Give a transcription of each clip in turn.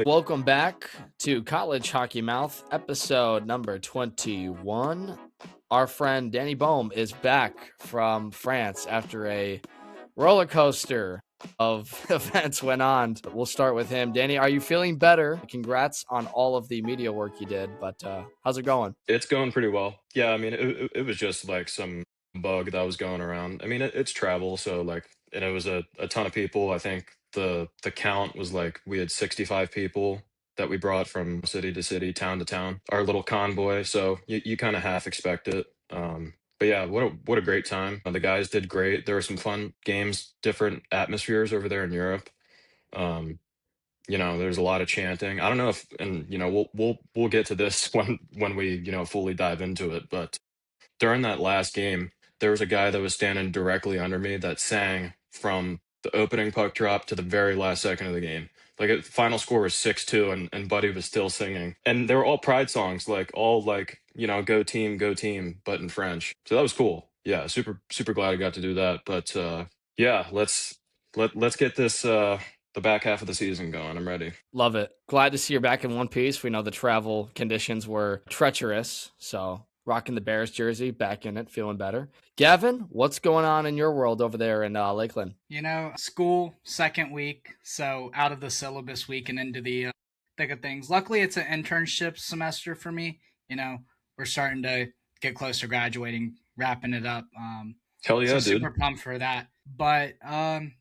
Welcome back to College Hockey Mouth, episode number 21. Our friend Danny Bohm is back from France after a roller coaster of events went on. We'll start with him. Danny, are you feeling better? Congrats on all of the media work you did, but how's it going? It's going pretty well. Yeah, I mean, it was just like some bug that was going around. I mean, it's travel, so like, and it was a ton of people. I think the count was like we had 65 people that we brought from city to city, town to town, our little convoy. So you kind of half expect it. But yeah, what a great time. The guys did great. There were some fun games, different atmospheres over there in Europe. Um, there's a lot of chanting. I don't know if, and we'll get to this when we fully dive into it. But during that last game, there was a guy that was standing directly under me that sang from the opening puck drop to the very last second of the game. Like the final score was 6-2, and Buddy was still singing, and they were all pride songs, like all like go team, but in French. So that was cool. Yeah, super glad I got to do that. But yeah, let's get this the back half of the season going. I'm ready. Love it. Glad to see you're back in one piece. We know the travel conditions were treacherous, so rocking the Bears jersey, back in it, feeling better. Gavin, what's going on in your world over there in Lakeland? School second week, so out of the syllabus week and into the thick of things. Luckily, it's an internship semester for me. We're starting to get close to graduating, wrapping it up. Hell So yeah, dude. super pumped for that. But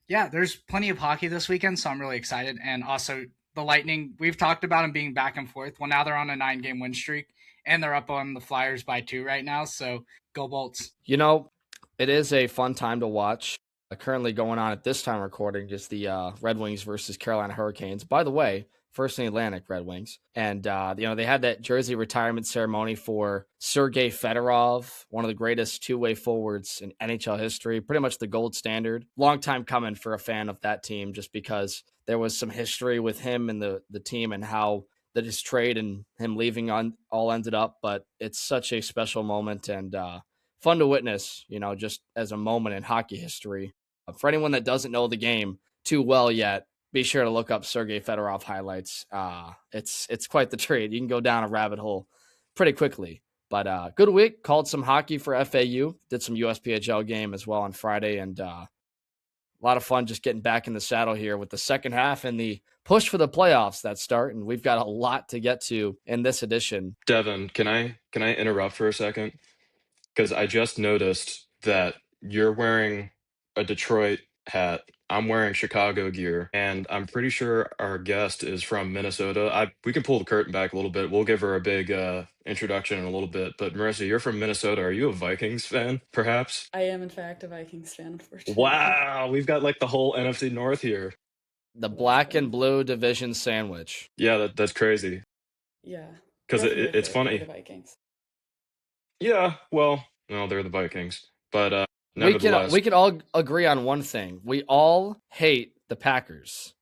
yeah, there's plenty of hockey this weekend, so I'm really excited. And also the Lightning, we've talked about them being back and forth. Well, now they're on a 9-game win streak, and they're up on the Flyers by 2 right now. So go Bolts. It is a fun time to watch. Currently going on at this time recording is the Red Wings versus Carolina Hurricanes. By the way, first in the Atlantic, Red Wings. And, they had that jersey retirement ceremony for Sergei Fedorov, one of the greatest two-way forwards in NHL history, pretty much the gold standard. Long time coming for a fan of that team, just because there was some history with him and the team and how that his trade and him leaving on all ended up. But it's such a special moment and fun to witness, just as a moment in hockey history. For anyone that doesn't know the game too well yet, be sure to look up Sergei Fedorov highlights. It's quite the trade. You can go down a rabbit hole pretty quickly. But good week. Called some hockey for FAU. Did some USPHL game as well on Friday, and a lot of fun just getting back in the saddle here with the second half and the push for the playoffs that start. And we've got a lot to get to in this edition. Devin, can I interrupt for a second? Because I just noticed that you're wearing a Detroit hat. I'm wearing Chicago gear, and I'm pretty sure our guest is from Minnesota. We can pull the curtain back a little bit. We'll give her a big introduction in a little bit. But Marissa, you're from Minnesota. Are you a Vikings fan, perhaps? I am, in fact, a Vikings fan, unfortunately. Wow, we've got like the whole NFC North here. The black and blue division sandwich. Yeah, that's crazy. Yeah. Because Definitely it's for funny. the Vikings. Yeah, well, no, they're the Vikings. But We nevertheless, can all agree on one thing. We all hate the Packers.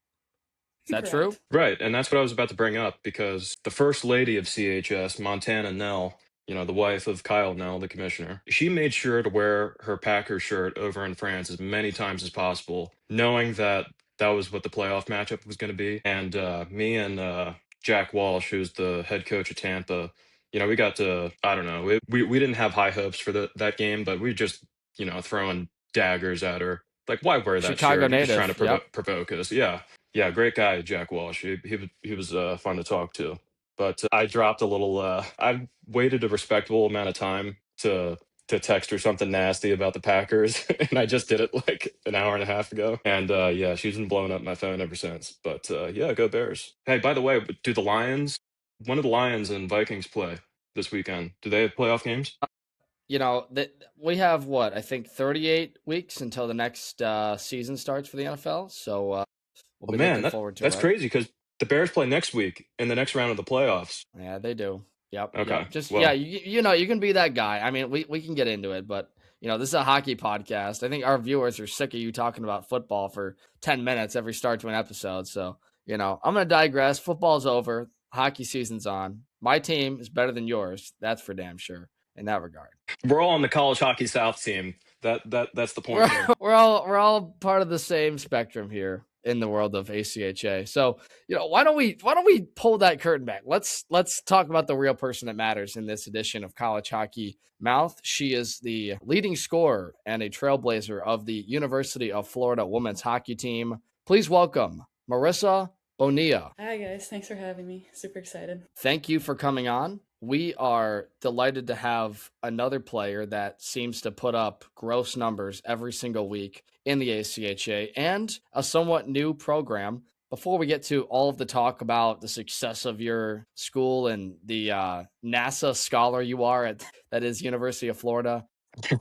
Is that true? Correct. right, and that's what I was about to bring up because the first lady of CHS, Montana Nell, the wife of Kyle Nell, the commissioner, she made sure to wear her Packers shirt over in France as many times as possible, knowing that that was what the playoff matchup was going to be. And me and Jack Walsh, who's the head coach of Tampa, we got to, I don't know, we didn't have high hopes for that game, but we just, throwing daggers at her. Like, why wear that Chicago shirt? You're just trying to native. Yep. provoke us. Yeah. Yeah, great guy, Jack Walsh. He was fun to talk to. But I dropped a little. I waited a respectable amount of time to text her something nasty about the Packers, and I just did it like an hour and a half ago. And yeah, she's been blowing up my phone ever since. But yeah, go Bears. Hey, by the way, do the Lions? When do the Lions and Vikings play this weekend? Do they have playoff games? We have I think 38 weeks until the next season starts for the NFL. So we'll Oh be man, looking forward to that's it. crazy because the Bears play next week in the next round of the playoffs. Yeah, they do. Yep. Okay, Yep. Just well, you can be that guy. I mean, we can get into it, but this is a hockey podcast. I think our viewers are sick of you talking about football for 10 minutes every start to an episode. So, I'm gonna digress. Football's over. Hockey season's on. My team is better than yours. That's for damn sure in that regard. we're all on the College Hockey South team. That's the point here. We're all part of the same spectrum here. in the world of ACHA. So, why don't we pull that curtain back? Let's talk about the real person that matters in this edition of College Hockey Mouth. She is the leading scorer and a trailblazer of the University of Florida women's hockey team. Please welcome Marisa Bonilla. Hi guys, thanks for having me. Super excited. Thank you for coming on. We are delighted to have another player that seems to put up gross numbers every single week in the ACHA and a somewhat new program. Before we get to all of the talk about the success of your school and the NASA scholar you are at, that is University of Florida,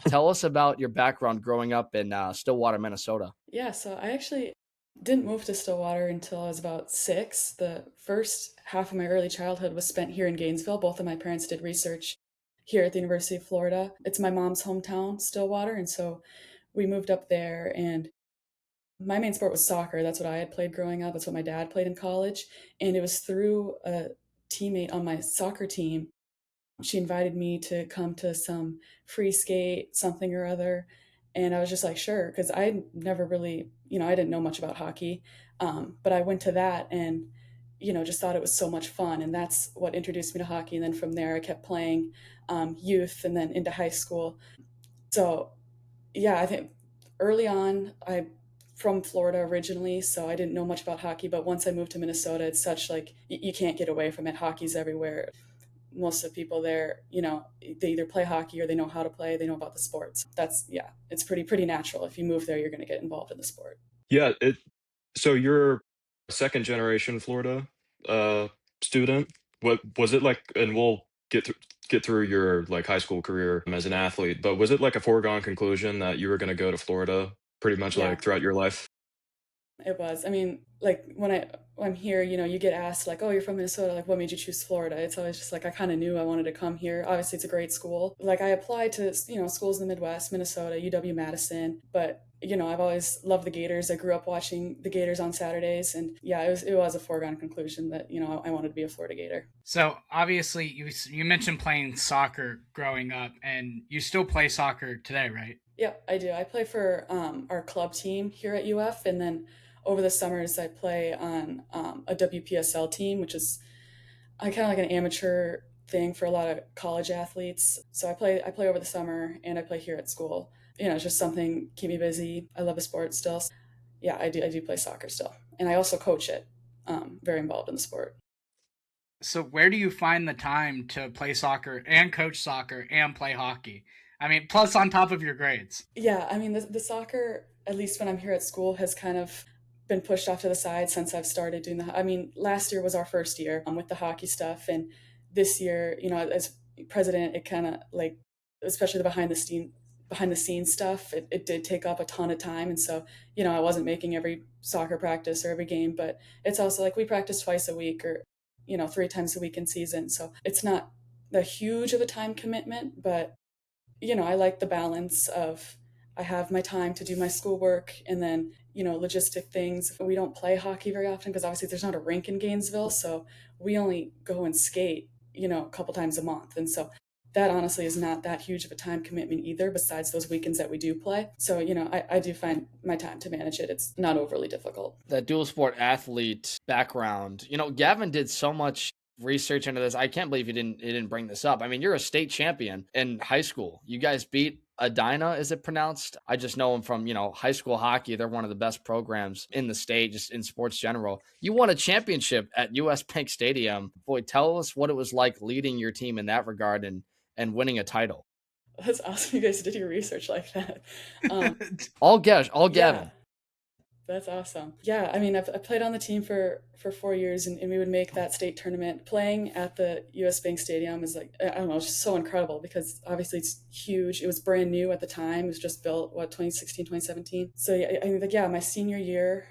tell us about your background growing up in Stillwater, Minnesota. Yeah, so I actually didn't move to Stillwater until I was about 6. The first half of my early childhood was spent here in Gainesville. Both of my parents did research here at the University of Florida. It's my mom's hometown, Stillwater, and so we moved up there, and my main sport was soccer. That's what I had played growing up. That's what my dad played in college, and it was through a teammate on my soccer team. She invited me to come to some free skate, something or other. And I was just like, sure, because I never really, I didn't know much about hockey. But I went to that and, just thought it was so much fun. And that's what introduced me to hockey. And then from there, I kept playing youth and then into high school. So, yeah, I think early on, I'm from Florida originally, so I didn't know much about hockey. But once I moved to Minnesota, it's such like, you can't get away from it. Hockey's everywhere. Most of the people there, they either play hockey or they know how to play, they know about the sports. It's pretty natural. If you move there, you're going to get involved in the sport. Yeah, so you're a second generation Florida student. What was it like? And we'll get through your like high school career as an athlete, but was it like a foregone conclusion that you were going to go to Florida pretty much Yeah, like throughout your life? it was. I mean, like when I'm here, you get asked like, "Oh, you're from Minnesota. Like, what made you choose Florida?" It's always just like I kind of knew I wanted to come here. Obviously, it's a great school. Like I applied to schools in the Midwest, Minnesota, UW-Madison, but I've always loved the Gators. I grew up watching the Gators on Saturdays, and yeah, it was a foregone conclusion that I wanted to be a Florida Gator. So obviously, you mentioned playing soccer growing up, and you still play soccer today, right? Yeah, I do. I play for our club team here at UF, and then over the summers I play on a WPSL team, which is kind of like an amateur thing for a lot of college athletes. So I play over the summer and I play here at school. It's just something keep me busy. I love the sport still. Yeah, I do play soccer still, and I also coach it. Very involved in the sport. So where do you find the time to play soccer and coach soccer and play hockey? I mean, plus on top of your grades. Yeah, I mean the soccer, at least when I'm here at school, has kind of been pushed off to the side since I've started doing I mean, last year was our first year with the hockey stuff, and this year, as president, it kind of like, especially the behind the scenes stuff, it did take up a ton of time, and so I wasn't making every soccer practice or every game, but it's also like we practice twice a week or 3 times a week in season, so it's not the huge of a time commitment, but I like the balance of I have my time to do my schoolwork and then, logistic things. We don't play hockey very often because obviously there's not a rink in Gainesville. So we only go and skate, a couple times a month. And so that honestly is not that huge of a time commitment either, besides those weekends that we do play. So, I do find my time to manage it. It's not overly difficult. That dual sport athlete background, Gavin did so much research into this. I can't believe you didn't bring this up. I mean, you're a state champion in high school. You guys beat Edina, is it pronounced? I just know them from, high school hockey. They're one of the best programs in the state, just in sports general. You won a championship at US Bank Stadium. Boy, tell us what it was like leading your team in that regard and winning a title. That's awesome. You guys did your research like that. All Gavin. Yeah. That's awesome. Yeah, I mean, I played on the team for 4 years, and we would make that state tournament. Playing at the US Bank Stadium is like, I don't know, it's just so incredible because obviously it's huge. It was brand new at the time. It was just built, 2016, 2017. So yeah, I mean, like, yeah, my senior year,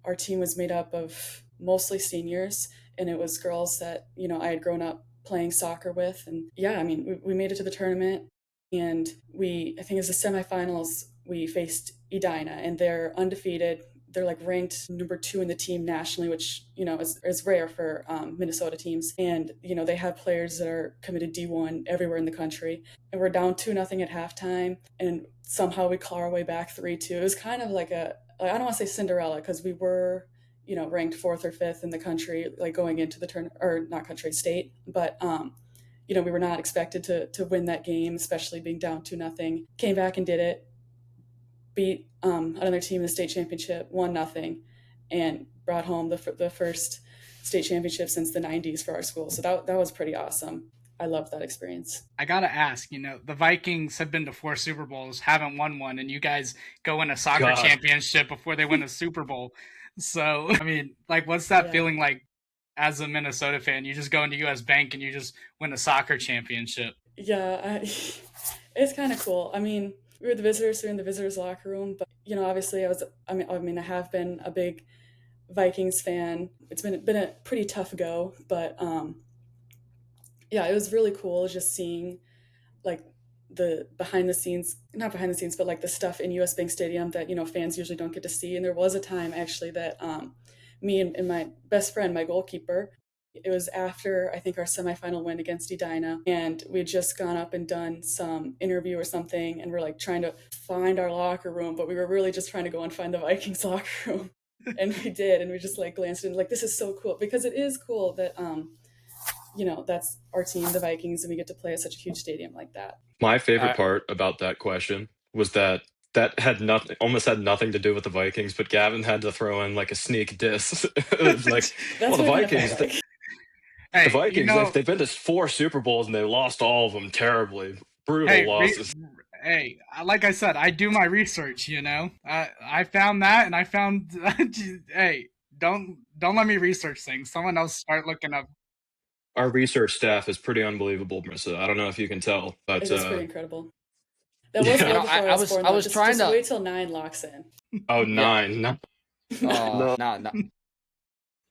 our team was made up of mostly seniors, and it was girls that, I had grown up playing soccer with. And yeah, I mean, we made it to the tournament, and I think it was the semifinals, we faced Edina, and they're undefeated. They're like ranked number 2 in the team nationally, which is rare for Minnesota teams. And they have players that are committed D1 everywhere in the country. And we're down 2-0 at halftime, and somehow we claw our way back 3-2. It was kind of like I don't want to say Cinderella because we were, ranked fourth or fifth in the country, like going into the turn or not country state, but we were not expected to win that game, especially being down 2-0. Came back and did it, beat another team in the state championship, 1-0, and brought home the first state championship since the 90s for our school. So that was pretty awesome. I loved that experience. I gotta ask, the Vikings have been to 4 Super Bowls, haven't won one, and you guys go win a soccer championship before they win a Super Bowl. So, I mean, like, what's that feeling like as a Minnesota fan? You just go into U.S. Bank and you just win a soccer championship. Yeah, it's kind of cool. I mean, we were the visitors, so we were in the visitors' locker room, but obviously, I have been a big Vikings fan. It's been a pretty tough go, but it was really cool just seeing like the behind the scenes, not behind the scenes, but like the stuff in US Bank Stadium that fans usually don't get to see. And there was a time actually that me and my best friend, my goalkeeper, it was after I think our semifinal win against Edina, and we had just gone up and done some interview or something, and we're like trying to find our locker room, but we were really just trying to go and find the Vikings locker room. And we did, and we just like glanced in, like, this is so cool, because it is cool that that's our team, the Vikings, and we get to play at such a huge stadium like that. My favorite part about that question was that had nothing, almost had nothing to do with the Vikings, but Gavin had to throw in like a sneak diss. It was like, well, the Vikings, the Vikings, they've been to 4 Super Bowls and they lost all of them terribly. Brutal losses. Hey, like I said, I do my research, I found that, and I found, hey, don't let me research things. Someone else start looking up. Our research staff is pretty unbelievable, Marissa. I don't know if you can tell, but it is pretty incredible. That was well before I was born. I was trying to wait till 9 locks in. Oh, 9. No. No.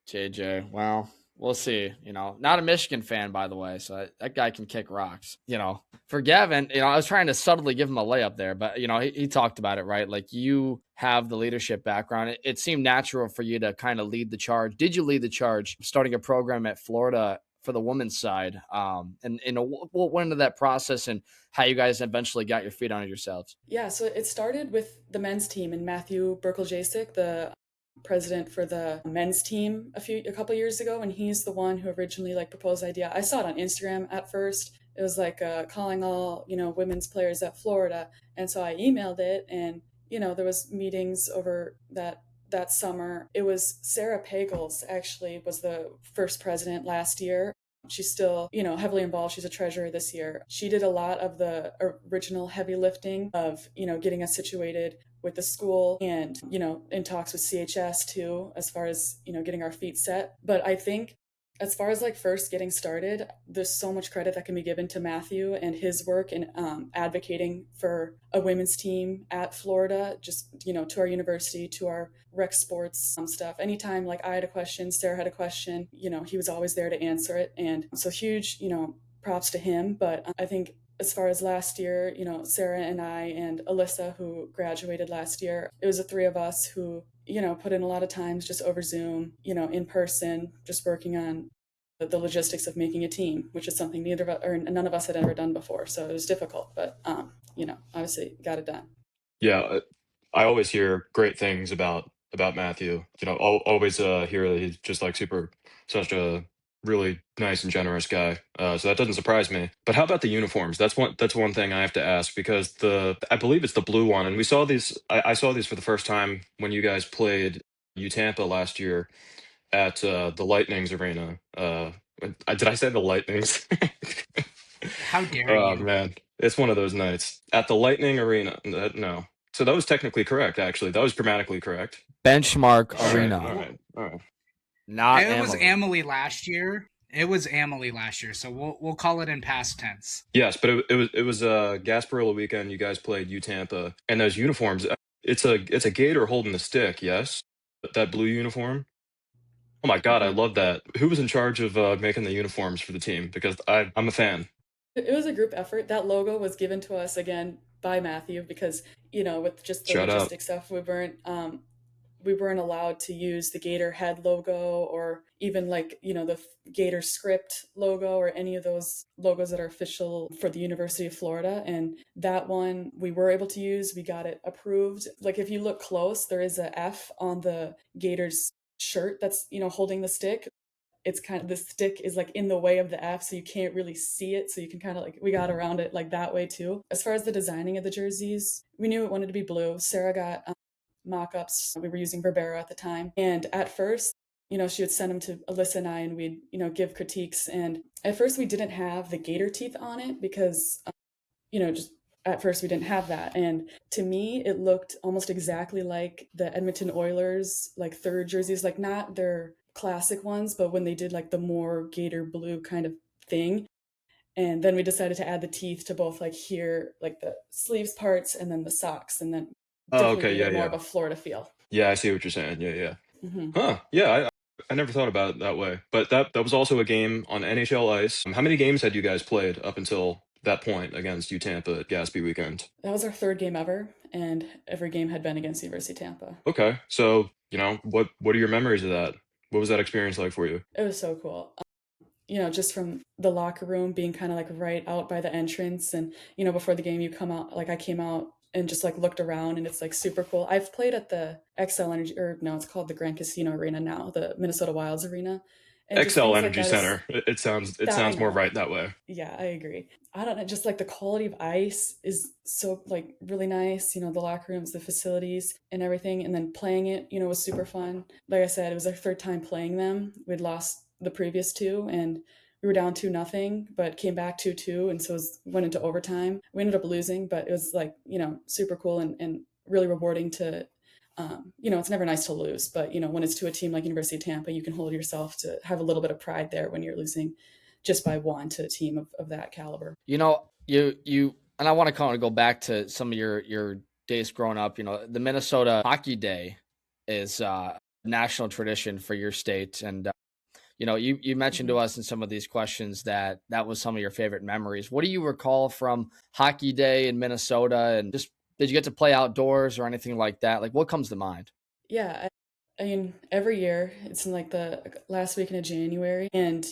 JJ, well, we'll see. Not a Michigan fan, by the way, so that guy can kick rocks. For Gavin, I was trying to subtly give him a layup there, but he talked about it, right? Like, you have the leadership background. It seemed natural for you to kind of lead the charge. Did you lead the charge starting a program at Florida for the women's side? And what went into that process and how you guys eventually got your feet on it yourselves? Yeah, so it started with the men's team and Matthew Burkle-Jasek, the president for the men's team a couple years ago, and he's the one who originally proposed the idea. I saw it on Instagram at first. It was calling all women's players at Florida, and so I emailed it, and there was meetings over that summer. It was Sarah Pagels actually was the first president last year. She's still, heavily involved. She's a treasurer this year. She did a lot of the original heavy lifting of, getting us situated with the school and, in talks with CHS too, as far as, getting our feet set. But I think as far as first getting started, there's so much credit that can be given to Matthew and his work in advocating for a women's team at Florida, just, to our university, to our rec sports stuff. Anytime I had a question, Sarah had a question, he was always there to answer it. And so huge, props to him. But I think as far as last year, Sarah and I and Alyssa, who graduated last year, it was the 3 of us who put in a lot of times just over Zoom, in person, just working on the logistics of making a team, which is something none of us had ever done before. So it was difficult, but, obviously got it done. Yeah. I always hear great things about Matthew. Always hear that he's just such a really nice and generous guy. So that doesn't surprise me. But how about the uniforms? That's one thing I have to ask, because I believe it's the blue one, and we saw these. I saw these for the first time when you guys played UTampa last year at the Lightning's arena. Did I say the Lightnings? How dare you? Oh man, it's one of those nights at the Lightning Arena. No. So that was technically correct, actually. That was grammatically correct. Benchmark Arena. All right. Not it Amalie. Was Amalie last year. It was Amalie last year, so we'll call it in past tense. Yes, but it was Gasparilla weekend. You guys played UTampa, and those uniforms. It's a gator holding the stick. Yes, that blue uniform. Oh my God, I love that. Who was in charge of making the uniforms for the team? Because I'm a fan. It was a group effort. That logo was given to us again by Matthew because with just the logistic stuff, we we weren't allowed to use the Gator head logo or even like, the Gator script logo or any of those logos that are official for the University of Florida. And that one we were able to use. We got it approved. Like if you look close, there is a F on the Gators shirt that's, holding the stick. It's kind of, the stick is like in the way of the F, so you can't really see it. So you can kind of like, we got around it like that way too. As far as the designing of the jerseys, we knew it wanted to be blue. Sarah got mock-ups. We were using Verbera at the time. And at first, she would send them to Alyssa and I, and we'd, give critiques. And at first we didn't have the gator teeth on it because, just at first we didn't have that. And to me, it looked almost exactly like the Edmonton Oilers, like third jerseys, like not their classic ones, but when they did like the more gator blue kind of thing. And then we decided to add the teeth to both like here, like the sleeves parts and then the socks, and then Oh, definitely okay. gave Yeah, it more yeah. of a Florida feel. Yeah, I see what you're saying. Yeah, yeah. Mm-hmm. Huh. Yeah, I never thought about it that way. But that was also a game on NHL ice. How many games had you guys played up until that point against UTampa at Gatsby weekend? That was our third game ever, and every game had been against University of Tampa. Okay. So, what are your memories of that? What was that experience like for you? It was so cool. Just from the locker room being kind of like right out by the entrance, and before the game you come out, like I came out and just like looked around, and it's like super cool. I've played at the XL Energy, or no, it's called the Grand Casino Arena now, the Minnesota Wilds Arena. And just XL things like Energy that Center. It sounds more right that way. Yeah, I agree. I don't know, just like the quality of ice is so like really nice, the locker rooms, the facilities and everything. And then playing it, was super fun. Like I said, it was our third time playing them. We'd lost the previous two and we were down 2-0, but came back 2-2. And so went into overtime. We ended up losing, but it was like, super cool and really rewarding to, it's never nice to lose, but when it's to a team like University of Tampa, you can hold yourself to have a little bit of pride there when you're losing just by one to a team of that caliber. You and I want to kind of go back to some of your days growing up. The Minnesota Hockey Day is national tradition for your state, and you mentioned to us in some of these questions that was some of your favorite memories. What do you recall from Hockey Day in Minnesota, and just did you get to play outdoors or anything like that? Like, what comes to mind? Yeah, I mean, every year it's in like the last weekend of January, and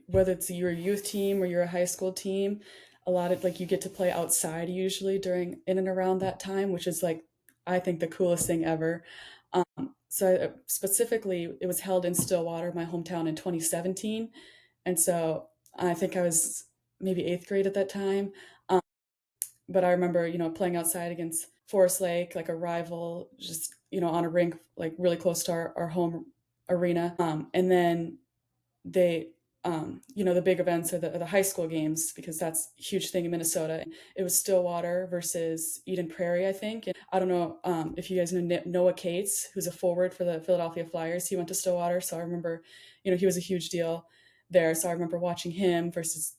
whether it's your youth team or you're a high school team, a lot of like you get to play outside usually during in and around that time, which is like I think the coolest thing ever. So specifically, it was held in Stillwater, my hometown, in 2017, and so I think I was maybe eighth grade at that time. But I remember, playing outside against Forest Lake, like a rival, just, on a rink, like really close to our home arena. And then they, the big events are the high school games, because that's a huge thing in Minnesota. It was Stillwater versus Eden Prairie, I think. And I don't know if you guys know Noah Cates, who's a forward for the Philadelphia Flyers. He went to Stillwater. So I remember, he was a huge deal there. So I remember watching him versus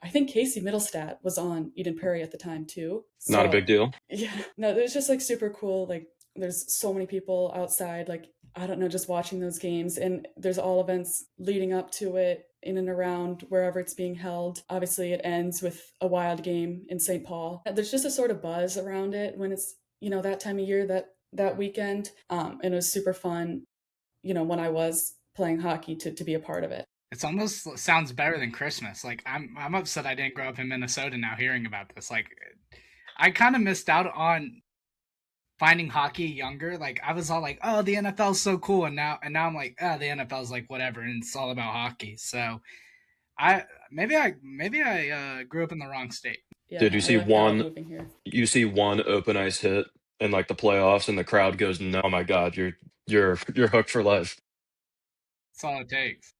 I think Casey Middlestat was on Eden Prairie at the time too. So, Not a big deal. yeah, no, it was just like super cool. Like there's so many people outside, like, I don't know, just watching those games, and there's all events leading up to it in and around wherever it's being held. Obviously it ends with a Wild game in St. Paul. There's just a sort of buzz around it when it's, that time of year, that weekend. And it was super fun, when I was playing hockey to be a part of it. It's almost sounds better than Christmas. Like I'm upset I didn't grow up in Minnesota now hearing about this. Like I kind of missed out on finding hockey younger. Like I was all like, "Oh, the NFL's so cool." And now I'm like, "Ah, the NFL's like whatever and it's all about hockey." So I maybe I grew up in the wrong state. Yeah, Did you I see lucked out one moving here. you see one open ice hit in like the playoffs and the crowd goes, "No, oh my God, you're hooked for life." That's all it takes.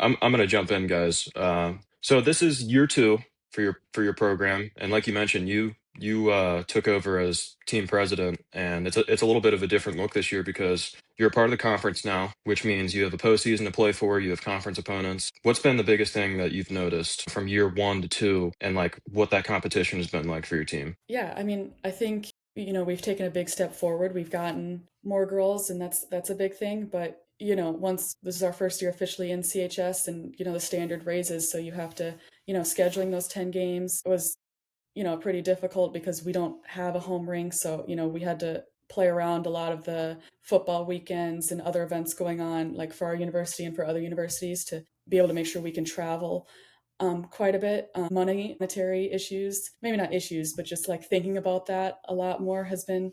I'm gonna jump in, guys. So this is year two for your program, and like you mentioned, you took over as team president, and it's a little bit of a different look this year because you're a part of the conference now, which means you have a postseason to play for. You have conference opponents. What's been the biggest thing that you've noticed from year one to two, and like what that competition has been like for your team? Yeah, I mean, I think, we've taken a big step forward. We've gotten more girls, and that's a big thing. But, once this is our first year officially in CHS, and, the standard raises, so you have to, scheduling those 10 games was, pretty difficult because we don't have a home rink. So, we had to play around a lot of the football weekends and other events going on, like for our university and for other universities, to be able to make sure we can travel quite a bit. Monetary issues, maybe not issues, but just like thinking about that a lot more has been,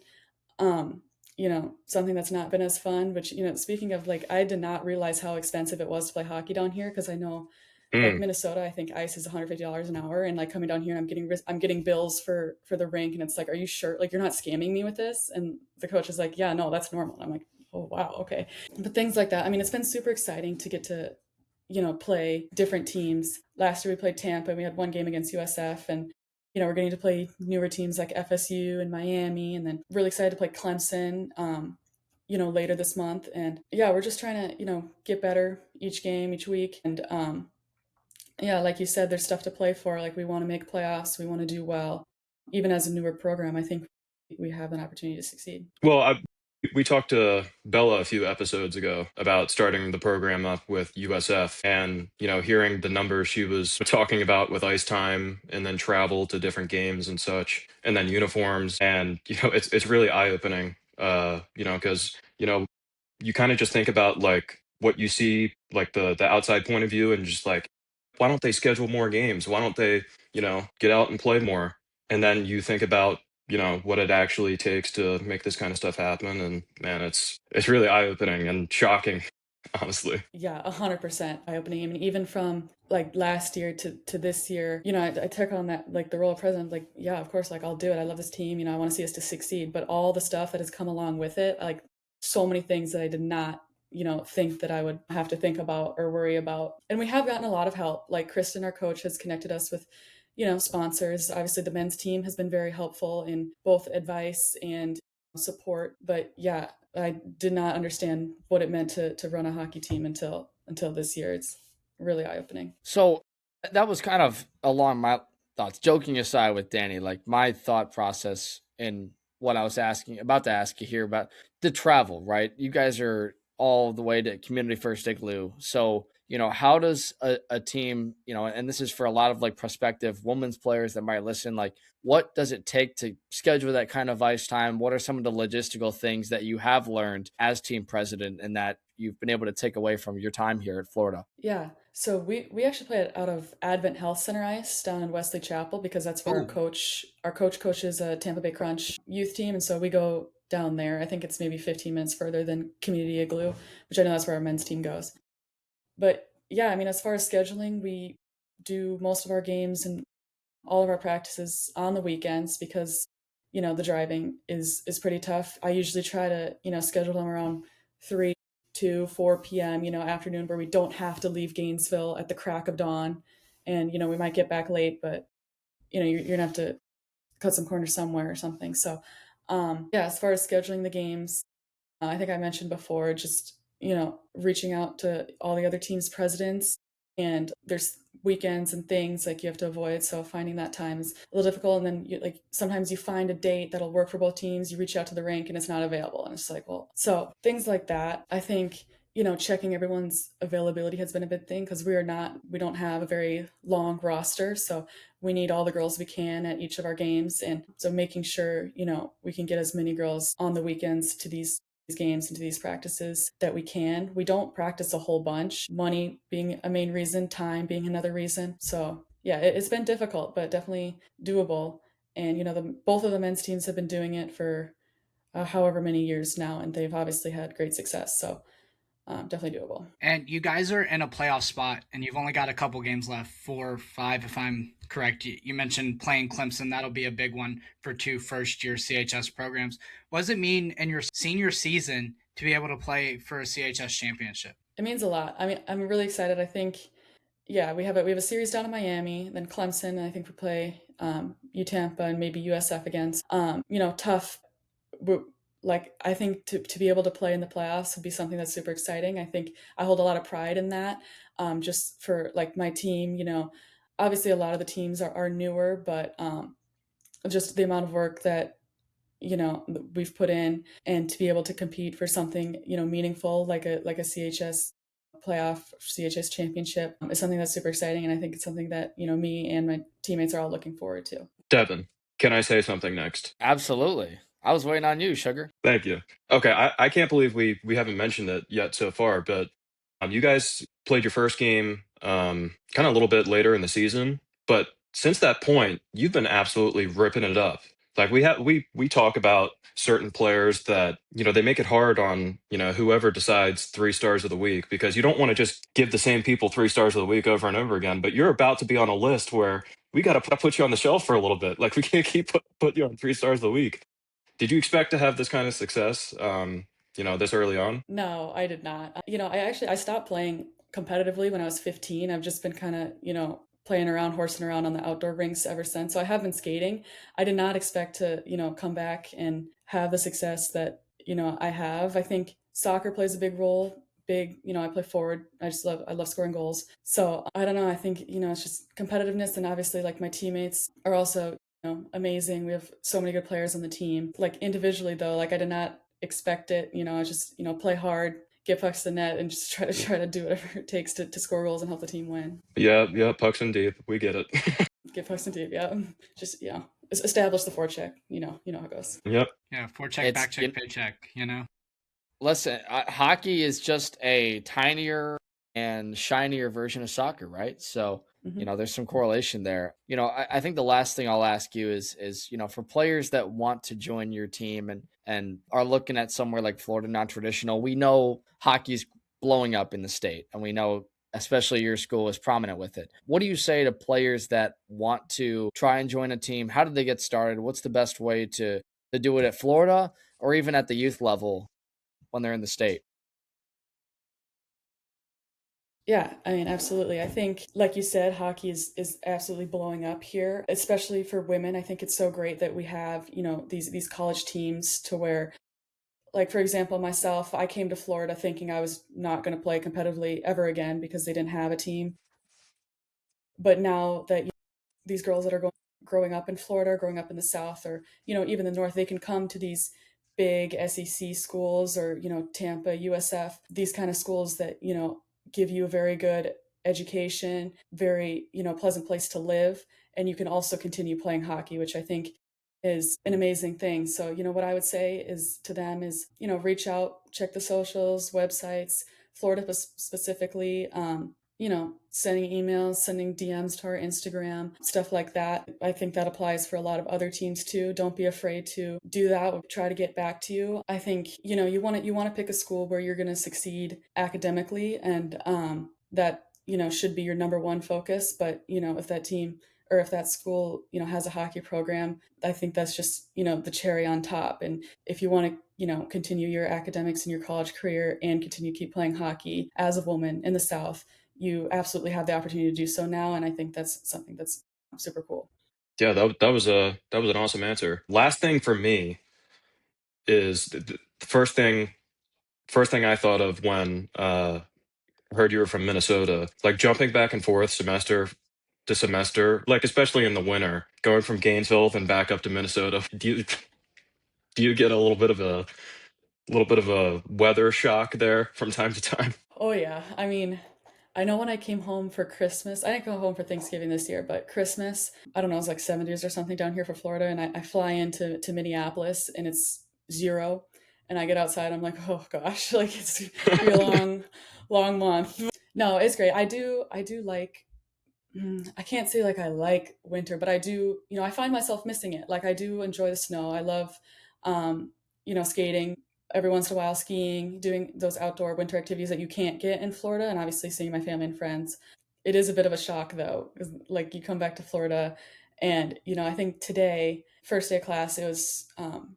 something that's not been as fun. Which, speaking of, like, I did not realize how expensive it was to play hockey down here, because I know, like, Minnesota, I think ice is $150 an hour, and like coming down here, I'm getting bills for the rink, and it's like, are you sure? Like, you're not scamming me with this? And the coach is like, yeah, no, that's normal. I'm like, oh wow, okay. But things like that. I mean, it's been super exciting to get to play different teams. Last year we played Tampa, and we had one game against USF, and we're getting to play newer teams like FSU and Miami, and then really excited to play Clemson, later this month. And yeah, we're just trying to, get better each game, each week. And yeah, like you said, there's stuff to play for. Like, we want to make playoffs, we want to do well. Even as a newer program, I think we have an opportunity to succeed. Well, we talked to Bella a few episodes ago about starting the program up with USF, and hearing the numbers she was talking about with ice time and then travel to different games and such, and then uniforms, and it's really eye-opening, because you kind of just think about like what you see, like the outside point of view, and just like, why don't they schedule more games? Why don't they, get out and play more? And then you think about, what it actually takes to make this kind of stuff happen. And man, it's really eye-opening and shocking, honestly. Yeah, 100% eye-opening. I mean, even from like last year to this year, I took on that, like, the role of president. Like, yeah, of course, like, I'll do it. I love this team. I want to see us to succeed. But all the stuff that has come along with it, like, so many things that I did not, think that I would have to think about or worry about. And we have gotten a lot of help. Like, Kristen, our coach, has connected us with, sponsors. Obviously, the men's team has been very helpful in both advice and support. But yeah, I did not understand what it meant to run a hockey team until this year. It's really eye-opening. So that was kind of along my thoughts. Joking aside with Danny, like, my thought process in what I was about to ask you here about the travel, right? You guys are all the way to Community First Igloo. So, how does a team, and this is for a lot of like prospective women's players that might listen, like, what does it take to schedule that kind of ice time? What are some of the logistical things that you have learned as team president and that you've been able to take away from your time here at Florida? Yeah. So we actually play it out of Advent Health Center ice down in Wesley Chapel, because that's where our coach coaches a Tampa Bay Crunch youth team. And so we go down there. I think it's maybe 15 minutes further than Community Igloo, which I know that's where our men's team goes. But yeah, I mean, as far as scheduling, we do most of our games and all of our practices on the weekends, because the driving is pretty tough. I usually try to schedule them around 3 to 4 p.m. Afternoon, where we don't have to leave Gainesville at the crack of dawn. And we might get back late, but you're gonna have to cut some corners somewhere or something. So yeah, as far as scheduling the games, I think I mentioned before, just reaching out to all the other teams' presidents, and there's weekends and things like you have to avoid. So finding that time is a little difficult. And then sometimes you find a date that'll work for both teams. You reach out to the rink and it's not available. And it's like, well, so things like that. I think, checking everyone's availability has been a big thing, because we don't have a very long roster. So we need all the girls we can at each of our games. And so making sure, we can get as many girls on the weekends to these games and to these practices that we can. We don't practice a whole bunch, money being a main reason, time being another reason. So yeah, it's been difficult, but definitely doable. And both of the men's teams have been doing it for however many years now, and they've obviously had great success. So definitely doable. And you guys are in a playoff spot, and you've only got a couple games left, 4 or 5, if I'm correct. You mentioned playing Clemson. That'll be a big one for 2 first-year CHS programs. What does it mean in your senior season to be able to play for a CHS championship? It means a lot. I mean, I'm really excited. I think, yeah, we have a series down in Miami, then Clemson, and I think we play UTampa and maybe USF against. Tough. Like, I think to be able to play in the playoffs would be something that's super exciting. I think I hold a lot of pride in that, just for like my team. Obviously a lot of the teams are newer, but just the amount of work that we've put in, and to be able to compete for something meaningful like a CHS playoff, CHS championship, is something that's super exciting. And I think it's something that me and my teammates are all looking forward to. Devin, can I say something next? Absolutely. I was waiting on you, Sugar. Thank you. Okay, I can't believe we haven't mentioned it yet so far, but you guys played your first game kind of a little bit later in the season, but since that point, you've been absolutely ripping it up. Like we talk about certain players that, they make it hard on, whoever decides 3 stars of the week, because you don't want to just give the same people 3 stars of the week over and over again, but you're about to be on a list where we got to put you on the shelf for a little bit. Like we can't keep put you on 3 stars of the week. Did you expect to have this kind of success, this early on? No, I did not. I stopped playing competitively when I was 15. I've just been kind of, playing around, horsing around on the outdoor rinks ever since. So I have been skating. I did not expect to, come back and have the success that, I have. I think soccer plays a big role. I play forward. I love scoring goals. So I don't know. I think, it's just competitiveness, and obviously like my teammates are also, amazing. We have so many good players on the team. Like individually though, like I did not expect it. I just, play hard, get pucks to the net, and just try to do whatever it takes to score goals and help the team win. Yeah, pucks in deep. We get it. Get pucks in deep, yeah. Just establish the forecheck. You know how it goes. Yep. Yeah, forecheck, back check, pay check. Listen, hockey is just a tinier and shinier version of soccer, right? So, there's some correlation there. I think the last thing I'll ask you is, for players that want to join your team and are looking at somewhere like Florida, non-traditional, we know hockey's blowing up in the state, and we know especially your school is prominent with it. What do you say to players that want to try and join a team? How do they get started? What's the best way to do it at Florida or even at the youth level when they're in the state? Yeah, I mean, absolutely. I think, like you said, hockey is absolutely blowing up here, especially for women. I think it's so great that we have, these college teams to where, like, for example, myself, I came to Florida thinking I was not going to play competitively ever again because they didn't have a team. But now that these girls that are growing up in Florida, growing up in the South, or, even the North, they can come to these big SEC schools or, Tampa, USF, these kind of schools that, give you a very good education, very, pleasant place to live. And you can also continue playing hockey, which I think is an amazing thing. So, what I would say is to them is, reach out, check the socials, websites, Florida specifically, sending emails, sending DMs to our Instagram, stuff like that. I think that applies for a lot of other teams too. Don't be afraid to do that. We'll try to get back to you. I think, you want to pick a school where you're going to succeed academically, and that, should be your number one focus. But, if that team or if that school, has a hockey program, I think that's just, the cherry on top. And if you want to, continue your academics in your college career and continue keep playing hockey as a woman in the South, you absolutely have the opportunity to do so now. And I think that's something that's super cool. Yeah, that was an awesome answer. Last thing for me is the first thing I thought of when heard you were from Minnesota, like jumping back and forth semester to semester, like especially in the winter, going from Gainesville and back up to Minnesota. Do you get a little bit of a weather shock there from time to time? Oh yeah. I mean, I know when I came home for Christmas, I didn't go home for Thanksgiving this year, but Christmas, I don't know, it was like 70s or something down here for Florida. And I fly into Minneapolis and it's 0. And I get outside, I'm like, oh gosh, like it's gonna be a long month. No, it's great. I do like, I can't say like I like winter, but I do, I find myself missing it. Like I do enjoy the snow. I love, skating every once in a while, skiing, doing those outdoor winter activities that you can't get in Florida, and obviously seeing my family and friends. It is a bit of a shock though, 'cause, like you come back to Florida and, I think today, first day of class, it was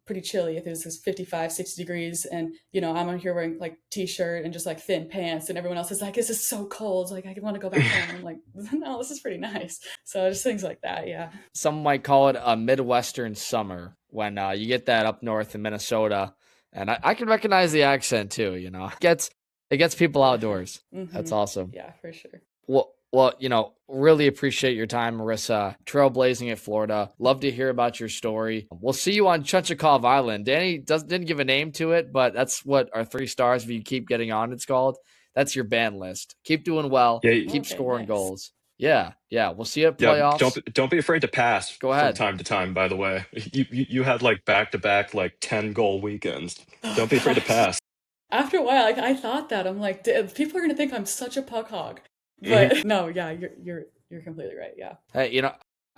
pretty chilly. It was 55, 60 degrees. And, I'm on here wearing like t-shirt and just like thin pants. And everyone else is like, this is so cold. Like, I want to go back home. I'm like, no, this is pretty nice. So just things like that. Yeah. Some might call it a Midwestern summer when you get that up north in Minnesota. And I can recognize the accent too, it gets people outdoors. Mm-hmm. That's awesome. Yeah, for sure. Well, really appreciate your time, Marisa. Trailblazing at Florida. Love to hear about your story. We'll see you on Chunchakov Island. Danny didn't give a name to it, but that's what our 3 stars, if you keep getting on, it's called. That's your band list. Keep doing well. Yeah, keep scoring goals. Yeah, we'll see you at Yeah, playoffs. don't be afraid to pass Go from ahead. time to time. By the way, you had like back-to-back like 10-goal weekends. Oh, Don't be afraid to gosh. pass. After a while, I thought that. I'm like, people are gonna think I'm such a puck hog. Mhm. But no, yeah, you're completely right. Yeah. Hey,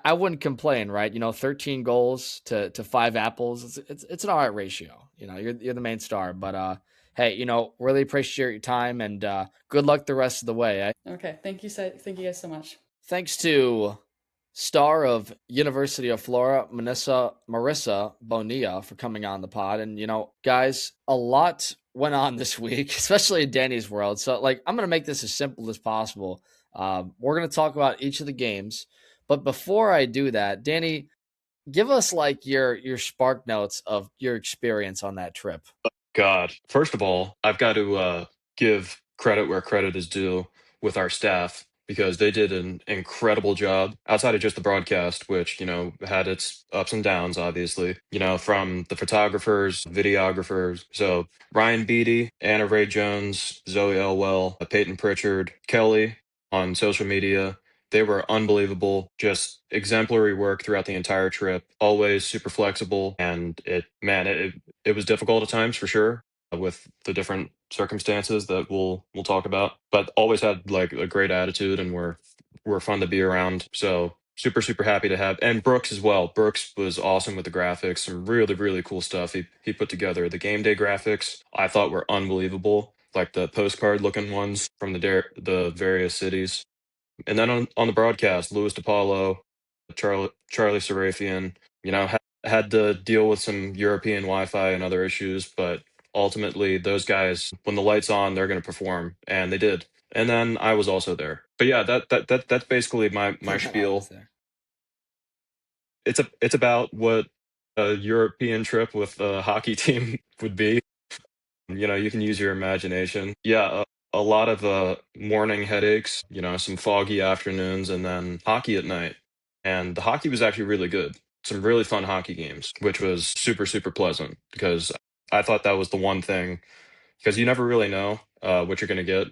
I wouldn't complain, right? 13 goals to 5 apples. It's an all right ratio. You're the main star, but hey, really appreciate your time and good luck the rest of the way. Okay. Thank you guys so much. Thanks to star of University of Florida, Marisa Bonilla, for coming on the pod. And guys, a lot went on this week, especially in Danny's world. So I'm gonna make this as simple as possible. We're gonna talk about each of the games, but before I do that, Danny, give us your spark notes of your experience on that trip. God, first of all, I've got to give credit where credit is due with our staff because they did an incredible job outside of just the broadcast, which, had its ups and downs, obviously, from the photographers, videographers. So Ryan Beatty, Anna Ray Jones, Zoe Elwell, Peyton Pritchard, Kelly on social media. They were unbelievable, just exemplary work throughout the entire trip, always super flexible. And it was difficult at times for sure with the different circumstances that we'll talk about, but always had like a great attitude and were fun to be around. So super happy to have, and Brooks as well. Brooks was awesome with the graphics, some really cool stuff he put together. The game day graphics I thought were unbelievable, like the postcard looking ones from the various cities. And then on the broadcast, Louis DiPaolo, Charlie Sarafian, had to deal with some European Wi-Fi and other issues, but ultimately those guys, when the lights on, they're going to perform, and they did. And then I was also there. But yeah, that's basically my I was spiel. there. It's about what a European trip with a hockey team would be. You can use your imagination. Yeah, a lot of morning headaches, some foggy afternoons, and then hockey at night. And the hockey was actually really good. Some really fun hockey games, which was super pleasant because I thought that was the one thing, because you never really know what you're going to get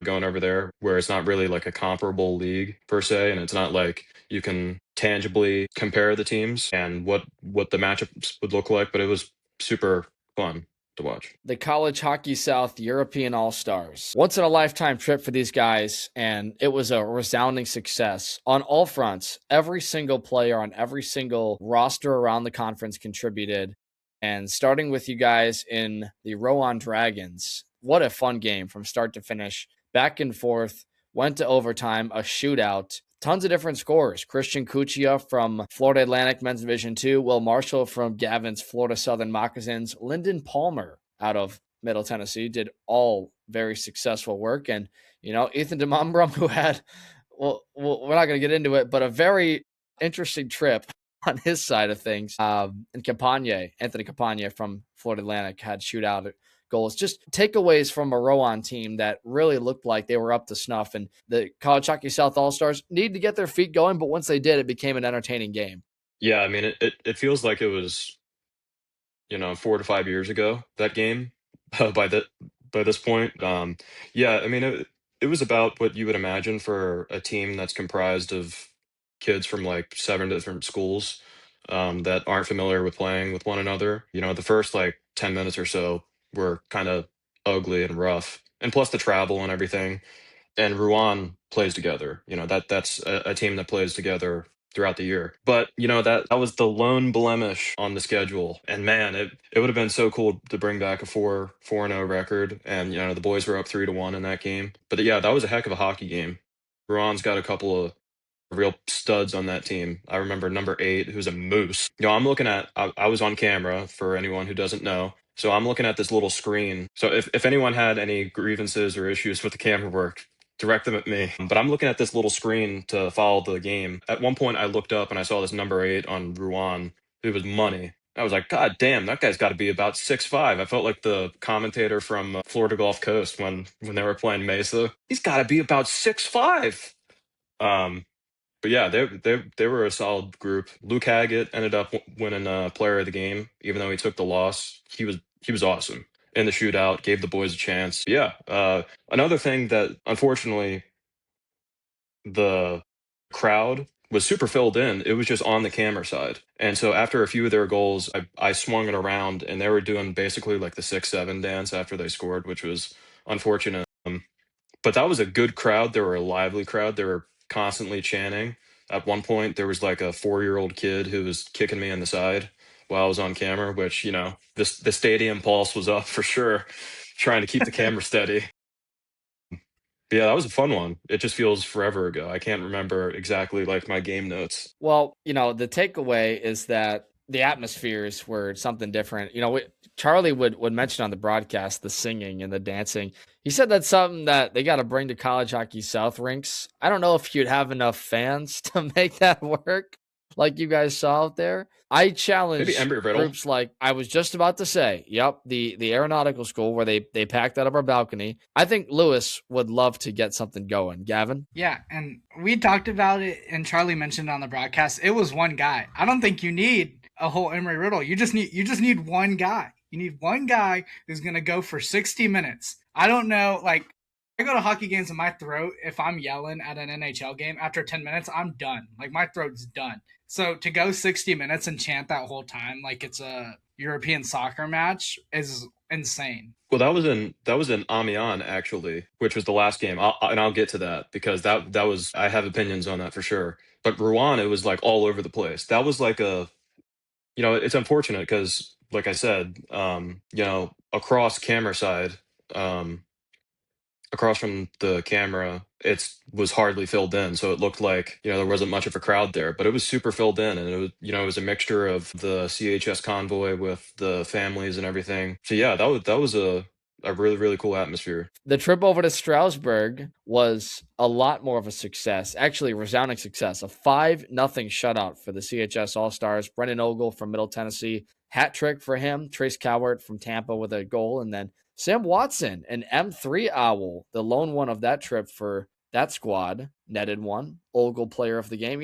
going over there, where it's not really like a comparable league per se, and it's not like you can tangibly compare the teams and what the matchups would look like, but it was super fun to watch. The College Hockey South European All-Stars. Once in a lifetime trip for these guys, and it was a resounding success on all fronts. Every single player on every single roster around the conference contributed. And starting with you guys in the Rowan Dragons, what a fun game from start to finish. Back and forth, went to overtime, a shootout. Tons of different scores. Christian Cuccia from Florida Atlantic Men's Division 2, Will Marshall from Gavin's Florida Southern Moccasins, Lyndon Palmer out of Middle Tennessee did all very successful work. And, Ethan DeMombrum, who had, we're not going to get into it, but a very interesting trip on his side of things. And Anthony Campagne from Florida Atlantic had shootout goals. Just takeaways from a Rowan team that really looked like they were up to snuff. And the College Hockey South All-Stars needed to get their feet going, but once they did, it became an entertaining game. Yeah, I mean, it feels like it was, 4 to 5 years ago, that game, by this point. Yeah, I mean, it was about what you would imagine for a team that's comprised of kids from like 7 different schools that aren't familiar with playing with one another. The first like 10 minutes or so were kind of ugly and rough, and plus the travel and everything. And Rouen plays together. That's a team that plays together throughout the year. But that was the lone blemish on the schedule. And man, it would have been so cool to bring back a 4-0 record. And the boys were up 3-1 in that game. But yeah, that was a heck of a hockey game. Ron's got a couple of real studs on that team. I remember number 8, who's a moose. I'm looking at, I was on camera for anyone who doesn't know. So I'm looking at this little screen. So if anyone had any grievances or issues with the camera work, direct them at me. But I'm looking at this little screen to follow the game. At one point, I looked up and I saw this number 8 on Rouen. It was money. I was like, God damn, that guy's got to be about 6'5". I felt like the commentator from Florida Gulf Coast when they were playing Mesa. He's got to be about 6'5". But yeah, they were a solid group. Luke Haggett ended up winning Player of the Game, even though he took the loss. He was awesome in the shootout, gave the boys a chance. Yeah. Another thing that unfortunately the crowd was super filled in. It was just on the camera side. And so after a few of their goals, I swung it around and they were doing basically like the 6-7 dance after they scored, which was unfortunate. But that was a good crowd. They were a lively crowd. They were constantly chanting. At one point, there was like a 4-year-old kid who was kicking me in the side while I was on camera, which, the stadium pulse was up for sure, trying to keep the camera steady. Yeah, that was a fun one. It just feels forever ago. I can't remember exactly like my game notes. Well, the takeaway is that the atmospheres were something different. Charlie would mention on the broadcast the singing and the dancing. He said that's something that they got to bring to College Hockey South rinks. I don't know if you'd have enough fans to make that work like you guys saw out there. I challenge Maybe Embry-Riddle. groups like I was just about to say, yep, the aeronautical school where they packed out of our balcony. I think Lewis would love to get something going. Gavin? Yeah, and we talked about it, and Charlie mentioned on the broadcast, it was one guy. I don't think you need a whole Embry-Riddle. You just need one guy. You need one guy who's going to go for 60 minutes. I don't know, like, I go to hockey games and my throat, if I'm yelling at an NHL game, after 10 minutes, I'm done. Like, my throat's done. So to go 60 minutes and chant that whole time like it's a European soccer match is insane. Well, that was in Amiens actually, which was the last game. I'll get to that because that was, I have opinions on that for sure. But Rouen, it was like all over the place. That was like it's unfortunate because, like I said, across camera side, across from the camera, it was hardly filled in, so it looked like there wasn't much of a crowd there, but it was super filled in, and it was a mixture of the CHS convoy with the families and everything. So yeah, that was a really, really cool atmosphere. The trip over to Strasbourg was a lot more of a success, actually a resounding success. A 5-0 shutout for the CHS All-Stars. Brendan Ogle from Middle Tennessee, hat trick for him. Trace Cowart from Tampa with a goal, and then Sam Watson, an M3 Owl, the lone one of that trip for that squad, netted one. Ogle player of the game.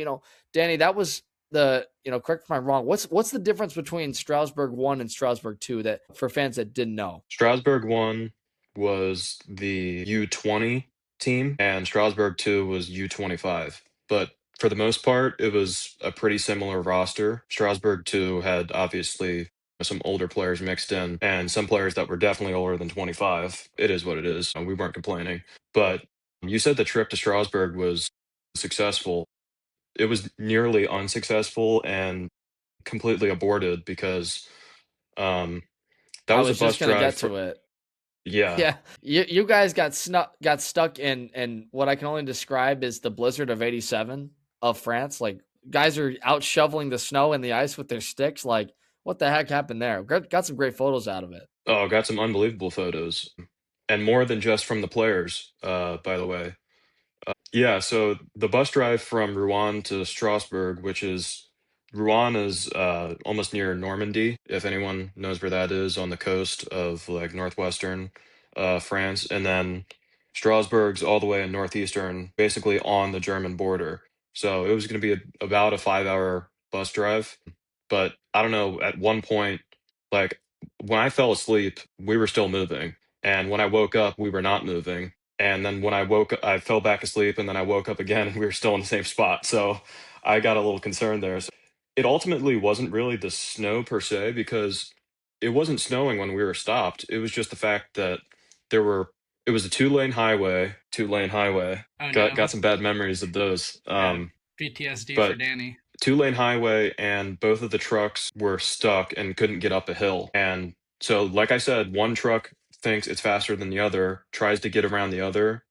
Danny, that was correct me if I'm wrong. What's the difference between Strasbourg 1 and Strasbourg 2 that for fans that didn't know? Strasbourg 1 was the U20 team, and Strasbourg 2 was U25. But for the most part, it was a pretty similar roster. Strasbourg 2 had obviously some older players mixed in and some players that were definitely older than 25. It is what it is. We weren't complaining. But you said the trip to Strasbourg was successful. It was nearly unsuccessful and completely aborted because that I was a was bus just gonna drive get to it. Yeah. Yeah, you guys got stuck in what I can only describe as the blizzard of '87 of France. Like, guys are out shoveling the snow and the ice with their sticks. Like, what the heck happened there? Got some great photos out of it. Oh, got some unbelievable photos, and more than just from the players. By the way, yeah. So the bus drive from Rouen to Strasbourg, Rouen is almost near Normandy, if anyone knows where that is, on the coast of like northwestern France, and then Strasbourg's all the way in northeastern, basically on the German border. So it was going to be about a 5-hour bus drive, but I don't know. At one point, like when I fell asleep, we were still moving, and when I woke up, we were not moving. And then when I woke up, I fell back asleep, and then I woke up again, and we were still in the same spot. So I got a little concerned there. So it ultimately wasn't really the snow per se because it wasn't snowing when we were stopped. It was just the fact that it was a two-lane highway. Oh no. Got some bad memories of those. PTSD but for Danny. two-lane highway, and both of the trucks were stuck and couldn't get up a hill. And so, like I said, one truck thinks it's faster than the other, tries to get around the other,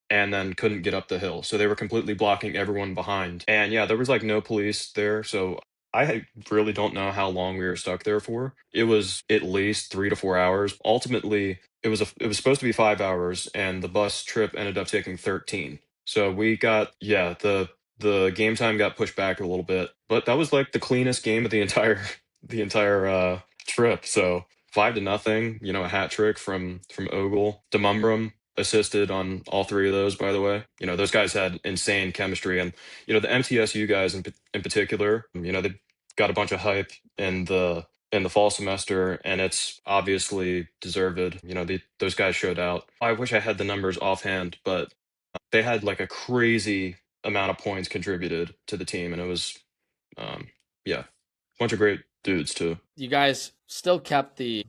and then couldn't get up the hill. So they were completely blocking everyone behind. And yeah, there was like no police there. So I really don't know how long we were stuck there for. It was at least 3 to 4 hours. Ultimately, it was supposed to be 5 hours, and the bus trip ended up taking 13. So we got, yeah, the game time got pushed back a little bit, but that was like the cleanest game of the entire trip. So 5-0, a hat trick from Ogle. Demumbrum assisted on all three of those, by the way. Those guys had insane chemistry, and the MTSU guys in particular, they got a bunch of hype in the fall semester, and it's obviously deserved. Those guys showed out. I wish I had the numbers offhand, but they had like a crazy amount of points contributed to the team, and it was yeah, a bunch of great dudes too. You guys still kept the,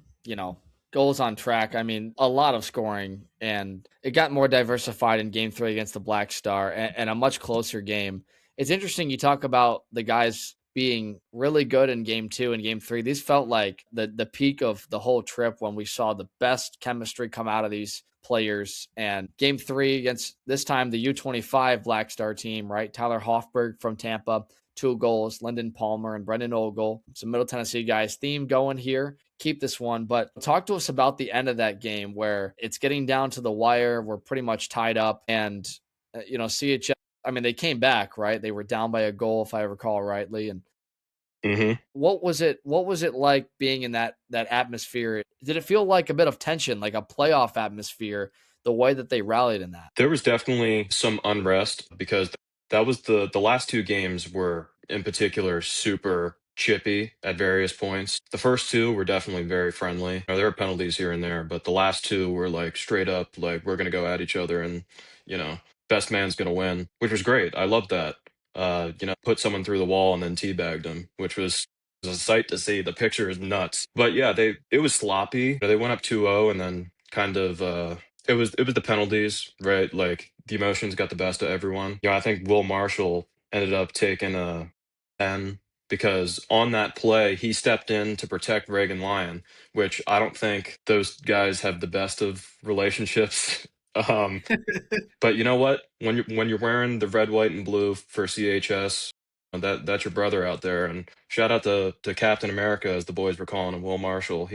goals on track. I mean, a lot of scoring, and it got more diversified in game 3 against the Black Star, and a much closer game. It's interesting you talk about the guys being really good in game 2 and game 3. These felt like the peak of the whole trip when we saw the best chemistry come out of these players. And game 3 against, this time, the U25 Black Star team, right? Tyler Hoffberg from Tampa, 2 goals. Lyndon Palmer and Brendan Ogle, some Middle Tennessee guys. Theme going here. Keep this one. But talk to us about the end of that game where it's getting down to the wire. We're pretty much tied up. And, CHS, I mean, they came back, right? They were down by a goal, if I recall rightly. And what was it like being in that atmosphere? Did it feel like a bit of tension, like a playoff atmosphere, the way that they rallied in that? There was definitely some unrest because that was the last 2 games were in particular super chippy at various points. The first 2 were definitely very friendly. There were penalties here and there, but the last 2 were like straight up like we're gonna go at each other and best man's gonna win, which was great. I loved that. Put someone through the wall and then teabagged him, which was a sight to see. The picture is nuts. But yeah, it was sloppy. They went up 2-0 and then kind of it was the penalties, right? Like the emotions got the best of everyone. I think Will Marshall ended up taking a 10 because on that play he stepped in to protect Reagan Lyon, which I don't think those guys have the best of relationships. But you know what? When you're wearing the red, white, and blue for CHS, that's your brother out there. And shout out to Captain America, as the boys were calling him, Will Marshall.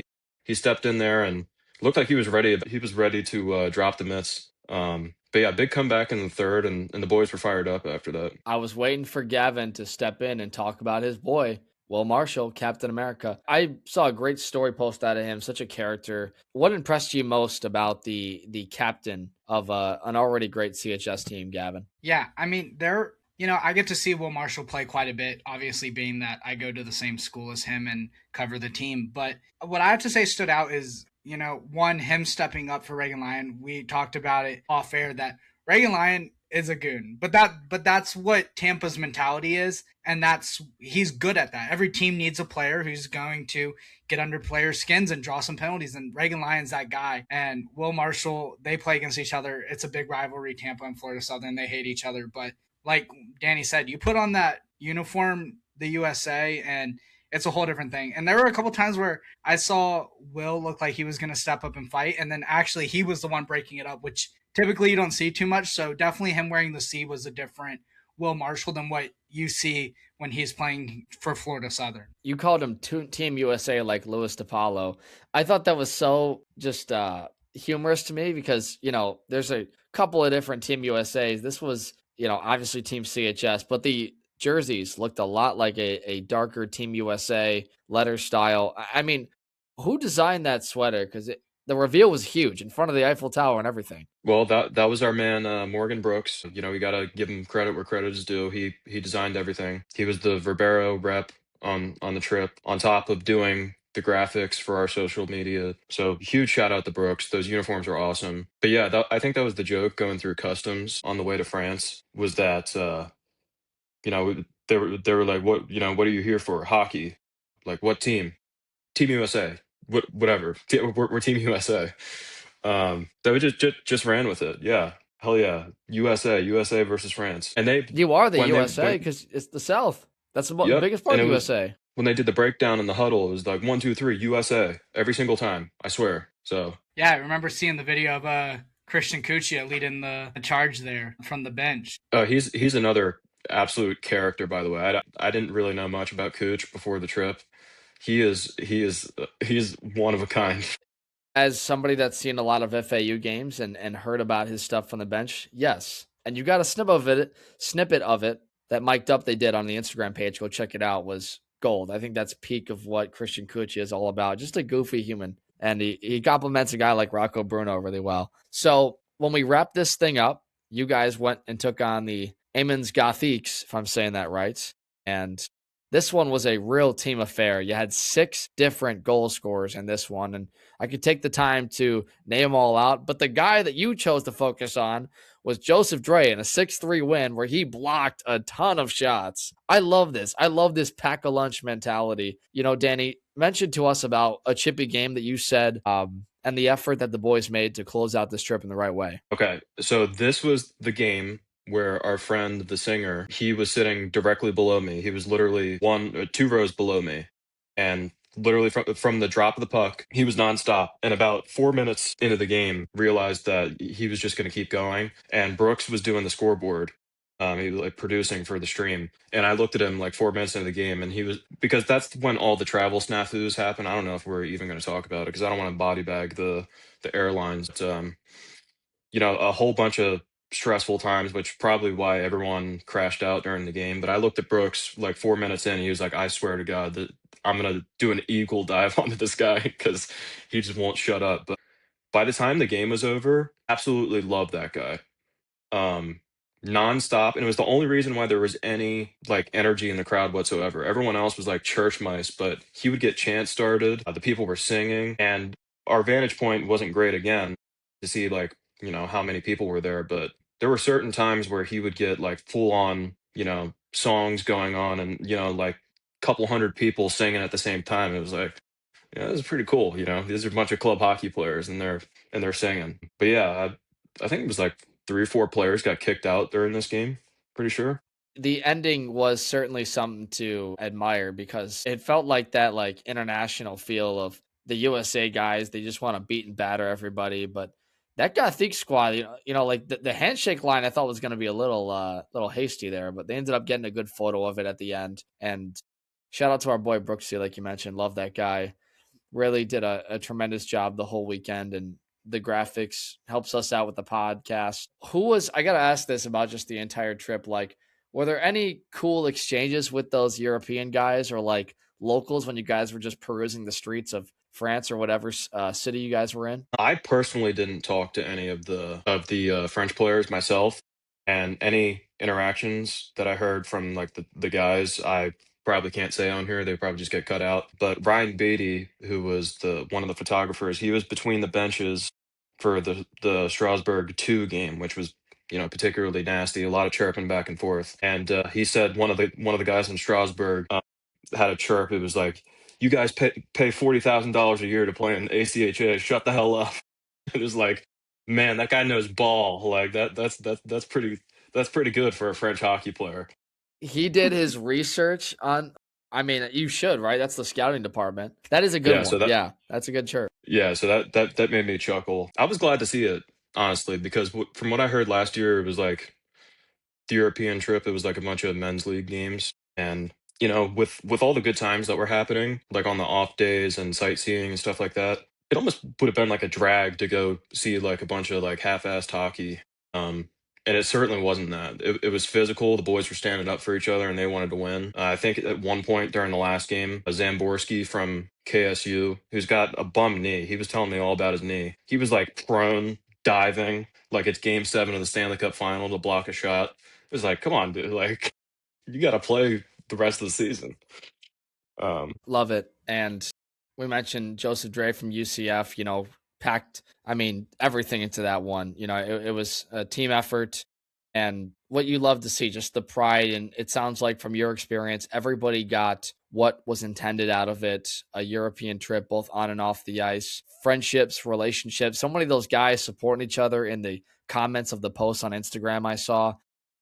He stepped in there and looked like he was ready. He was ready to drop the mitts. But yeah, big comeback in the third, and the boys were fired up after that. I was waiting for Gavin to step in and talk about his boy, Will Marshall, Captain America. I saw a great story post out of him, such a character. What impressed you most about the captain of an already great CHS team, Gavin? Yeah, I mean, I get to see Will Marshall play quite a bit, obviously being that I go to the same school as him and cover the team. But what I have to say stood out is, one, him stepping up for Reagan Lyon. We talked about it off air that Reagan Lyon is a goon, but that's what Tampa's mentality is, and he's good at that. Every team needs a player who's going to get under players' skins and draw some penalties, and Reagan Lyon's that guy. And Will Marshall, they play against each other. It's a big rivalry, Tampa and Florida Southern. They hate each other, but like Danny said, you put on that uniform, the USA, and it's a whole different thing. And there were a couple times where I saw Will look like he was going to step up and fight, and then actually he was the one breaking it up, which typically you don't see too much. So definitely him wearing the C was a different Will Marshall than what you see when he's playing for Florida Southern. You called him Team USA like Louis DiPaolo. I thought that was so just humorous to me because, there's a couple of different Team USAs. This was, obviously Team CHS, but the jerseys looked a lot like a darker Team USA letter style. I mean, who designed that sweater? Because the reveal was huge in front of the Eiffel Tower and everything. Well, that was our man, Morgan Brooks. We got to give him credit where credit is due. He designed everything. He was the Verbero rep on the trip, on top of doing the graphics for our social media. So huge shout out to Brooks. Those uniforms are awesome. But yeah, I think that was the joke going through customs on the way to France, was that they were like, what are you here for? Hockey. Like, what team? Team USA. Whatever. We're Team USA. They would just ran with it. Yeah. Hell yeah. USA versus France. And you are the USA because it's the South. That's the biggest part of USA. When they did the breakdown in the huddle, it was like 1, 2, 3 USA every single time. I swear. So yeah, I remember seeing the video of Christian Cuccia leading the charge there from the bench. He's another absolute character, by the way. I didn't really know much about Cooch before the trip. He's one of a kind. As somebody that's seen a lot of FAU games and heard about his stuff from the bench, yes. And you got a snippet of it that mic'd up they did on the Instagram page. Go check it out. Was gold. I think that's peak of what Christian Cuccia is all about. Just a goofy human. And he compliments a guy like Rocco Bruno really well. So when we wrap this thing up, you guys went and took on the Amons Gothiques, if I'm saying that right. And this one was a real team affair. You had 6 different goal scorers in this one, and I could take the time to name them all out. But the guy that you chose to focus on was Joseph Dre in a 6-3 win where he blocked a ton of shots. I love this. I love this pack-a-lunch mentality. Danny, mentioned to us about a chippy game that you said and the effort that the boys made to close out this trip in the right way. Okay, so this was the game where our friend, the singer, he was sitting directly below me. He was literally 2 rows below me. And literally from the drop of the puck, he was nonstop. And about 4 minutes into the game, realized that he was just going to keep going. And Brooks was doing the scoreboard. He was like producing for the stream. And I looked at him like 4 minutes into the game, and he was, because that's when all the travel snafus happen. I don't know if we're even going to talk about it because I don't want to body bag the airlines. But, a whole bunch of stressful times, which probably why everyone crashed out during the game. But I looked at Brooks like 4 minutes in, and he was like, I swear to God that I'm going to do an eagle dive onto this guy because he just won't shut up. But by the time the game was over, absolutely loved that guy. Nonstop. And it was the only reason why there was any like energy in the crowd whatsoever. Everyone else was like church mice, but he would get chants started. The people were singing, and our vantage point wasn't great again to see like, how many people were there. But there were certain times where he would get like full on, songs going on and, like a couple hundred people singing at the same time. It was like, yeah, this is pretty cool. These are a bunch of club hockey players and they're singing. But yeah, I think it was like 3 or 4 players got kicked out during this game. Pretty sure. The ending was certainly something to admire because it felt like that like international feel of the USA guys. They just want to beat and batter everybody. But that Gothic squad, like the handshake line, I thought was going to be a little hasty there, but they ended up getting a good photo of it at the end. And shout out to our boy Brooksy, like you mentioned, love that guy. Really did a tremendous job the whole weekend, and the graphics helps us out with the podcast. I got to ask this about just the entire trip. Like, were there any cool exchanges with those European guys or like locals when you guys were just perusing the streets of France or whatever city you guys were in? I personally didn't talk to any of the French players myself, and any interactions that I heard from like the guys, I probably can't say on here. They probably just get cut out. But Ryan Beatty, who was the one of the photographers, he was between the benches for the Strasbourg 2 game, which was particularly nasty. A lot of chirping back and forth, and he said one of the guys in Strasbourg had a chirp. It was like, you guys pay $40,000 a year to play in ACHA. Shut the hell up. It was like, man, that guy knows ball. Like that's pretty good for a French hockey player. He did his research on. I mean, you should, right? That's the scouting department. That is a good one. Yeah, that's a good chirp. Yeah, so that made me chuckle. I was glad to see it, honestly, because from what I heard last year, it was like the European trip. It was like a bunch of men's league games, and with all the good times that were happening, like on the off days and sightseeing and stuff like that, it almost would have been like a drag to go see like a bunch of like half-assed hockey. And it certainly wasn't that. It was physical. The boys were standing up for each other and they wanted to win. I think at one point during the last game, Zamborski from KSU, who's got a bum knee, he was telling me all about his knee. He was like prone, diving, like it's game 7 of the Stanley Cup final to block a shot. It was like, come on, dude, like you got to play the rest of the season. Love it. And we mentioned Joseph Dre from UCF, packed, everything into that one. It was a team effort, and what you love to see, just the pride. And it sounds like from your experience, everybody got what was intended out of it. A European trip, both on and off the ice, friendships, relationships. So many of those guys supporting each other in the comments of the posts on Instagram I saw.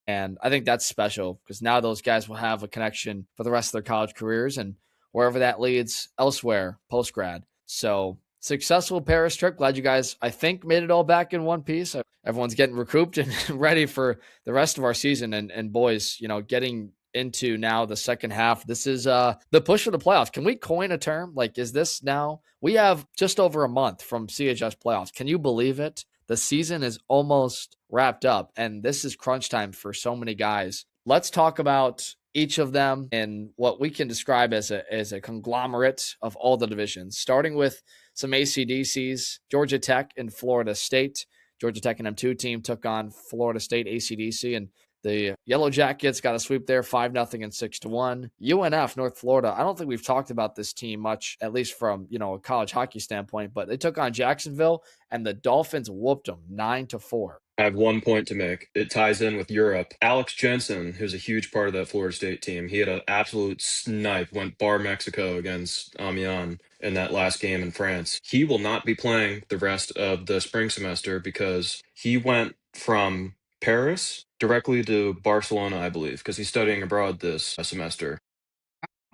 And I think that's special because now those guys will have a connection for the rest of their college careers and wherever that leads elsewhere post grad. So successful Paris trip. Glad you guys, I think, made it all back in one piece. Everyone's getting recouped and ready for the rest of our season. And boys, getting into now the second half. This is the push for the playoffs. Can we coin a term? Like, is this now? We have just over a month from CHS playoffs. Can you believe it? The season is almost wrapped up, and this is crunch time for so many guys. Let's talk about each of them and what we can describe as a conglomerate of all the divisions, starting with some ACDCs, Georgia Tech and Florida State. Georgia Tech and M2 team took on Florida State ACDC, and the Yellow Jackets got a sweep there, 5-0 and 6-1. UNF, North Florida, I don't think we've talked about this team much, at least from, a college hockey standpoint, but they took on Jacksonville, and the Dolphins whooped them 9-4. I have 1 point to make. It ties in with Europe. Alex Jensen, who's a huge part of that Florida State team, he had an absolute snipe, went bar Mexico against Amiens in that last game in France. He will not be playing the rest of the spring semester because he went from Paris directly to Barcelona, I believe, because he's studying abroad this semester.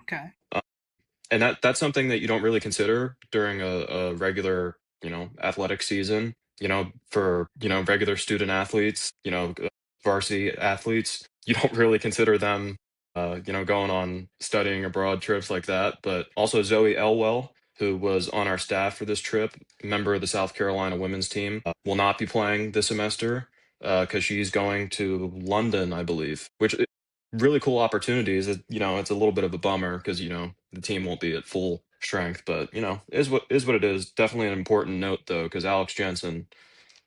Okay. And that's something that you don't really consider during a regular, athletic season, for, regular student athletes, varsity athletes. You don't really consider them, going on studying abroad trips like that. But also Zoe Elwell, who was on our staff for this trip, member of the South Carolina women's team, will not be playing this semester because she's going to London, I believe, which really cool opportunities. It's a little bit of a bummer because, the team won't be at full strength, but is what it is. Definitely an important note though, because Alex Jensen,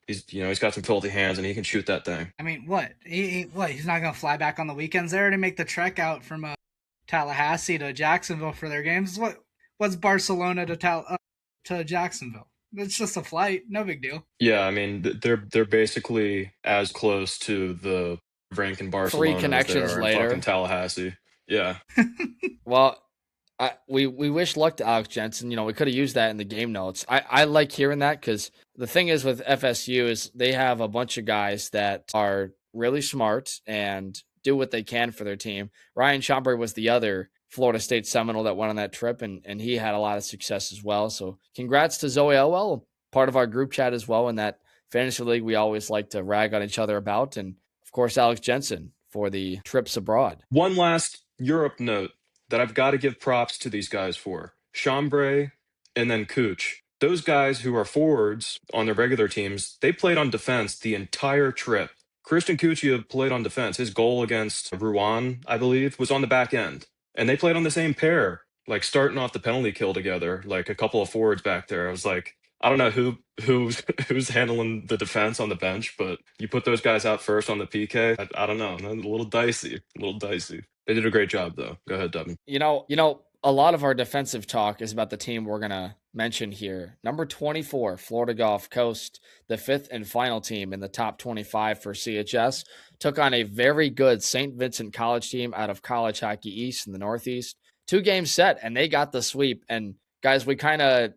he's got some filthy hands and he can shoot that thing. I mean, what? He's not going to fly back on the weekends there to make the trek out from Tallahassee to Jacksonville for their games? What's Barcelona to Jacksonville? It's just a flight, no big deal. Yeah, I mean they're basically as close to the rink in Barcelona 3 connections as they are later. in fucking Tallahassee. Yeah. Well, we wish luck to Alex Jensen. We could have used that in the game notes. I like hearing that because the thing is with FSU is they have a bunch of guys that are really smart and do what they can for their team. Ryan Chambray was the other Florida State Seminole that went on that trip, and he had a lot of success as well. So congrats to Zoe Elwell, part of our group chat as well in that fantasy league we always like to rag on each other about. And, of course, Alex Jensen for the trips abroad. One last Europe note that I've got to give props to these guys for. Chambray and then Cooch. Those guys who are forwards on their regular teams, they played on defense the entire trip. Christian Cuccia played on defense. His goal against Rouen, I believe, was on the back end. And they played on the same pair, like starting off the penalty kill together, like a couple of forwards back there. I was like, I don't know who's handling the defense on the bench, but you put those guys out first on the PK. I don't know. A little dicey. They did a great job, though. Go ahead, Devin. A lot of our defensive talk is about the team we're going to mention here. Number 24, Florida Gulf Coast, the 5th and final team in the top 25 for CHS, took on a very good St. Vincent College team out of College Hockey East in the Northeast. 2 games set, and they got the sweep. And guys, we kind of,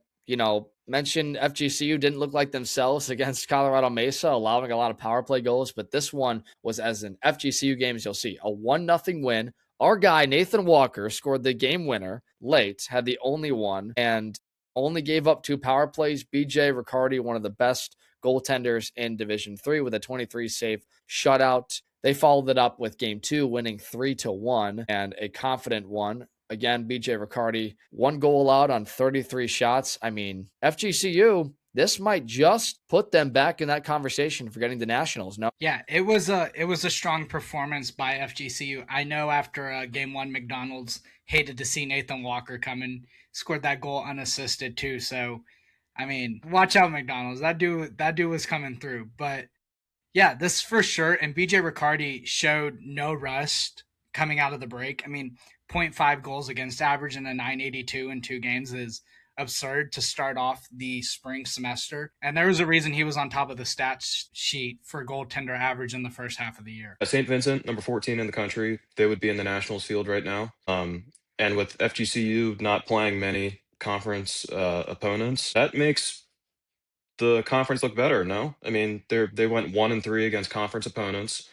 mentioned FGCU didn't look like themselves against Colorado Mesa, allowing a lot of power play goals. But this one was, as in FGCU games, you'll see a 1-0 win. Our guy, Nathan Walker, scored the game winner late, had the only one, and only gave up 2 power plays. BJ Riccardi, one of the best goaltenders in Division III, with a 23-save shutout. They followed it up with Game 2, winning 3-1, and a confident one. Again, BJ Riccardi, 1 goal allowed on 33 shots. I mean, FGCU, this might just put them back in that conversation for getting the Nationals. No. Yeah, it was a strong performance by FGCU. I know after Game 1, McDonald's hated to see Nathan Walker come and scored that goal unassisted too. So, I mean, watch out, McDonald's. That dude was coming through. But yeah, this for sure. And BJ Riccardi showed no rust coming out of the break. I mean, 0.5 goals against average and a .982 in 2 games is absurd to start off the spring semester. And there was a reason he was on top of the stats sheet for goaltender average in the first half of the year. St. Vincent, number 14 in the country, they would be in the Nationals field right now. And with FGCU not playing many conference opponents, that makes the conference look better, no? I mean, they went 1-3 against conference opponents,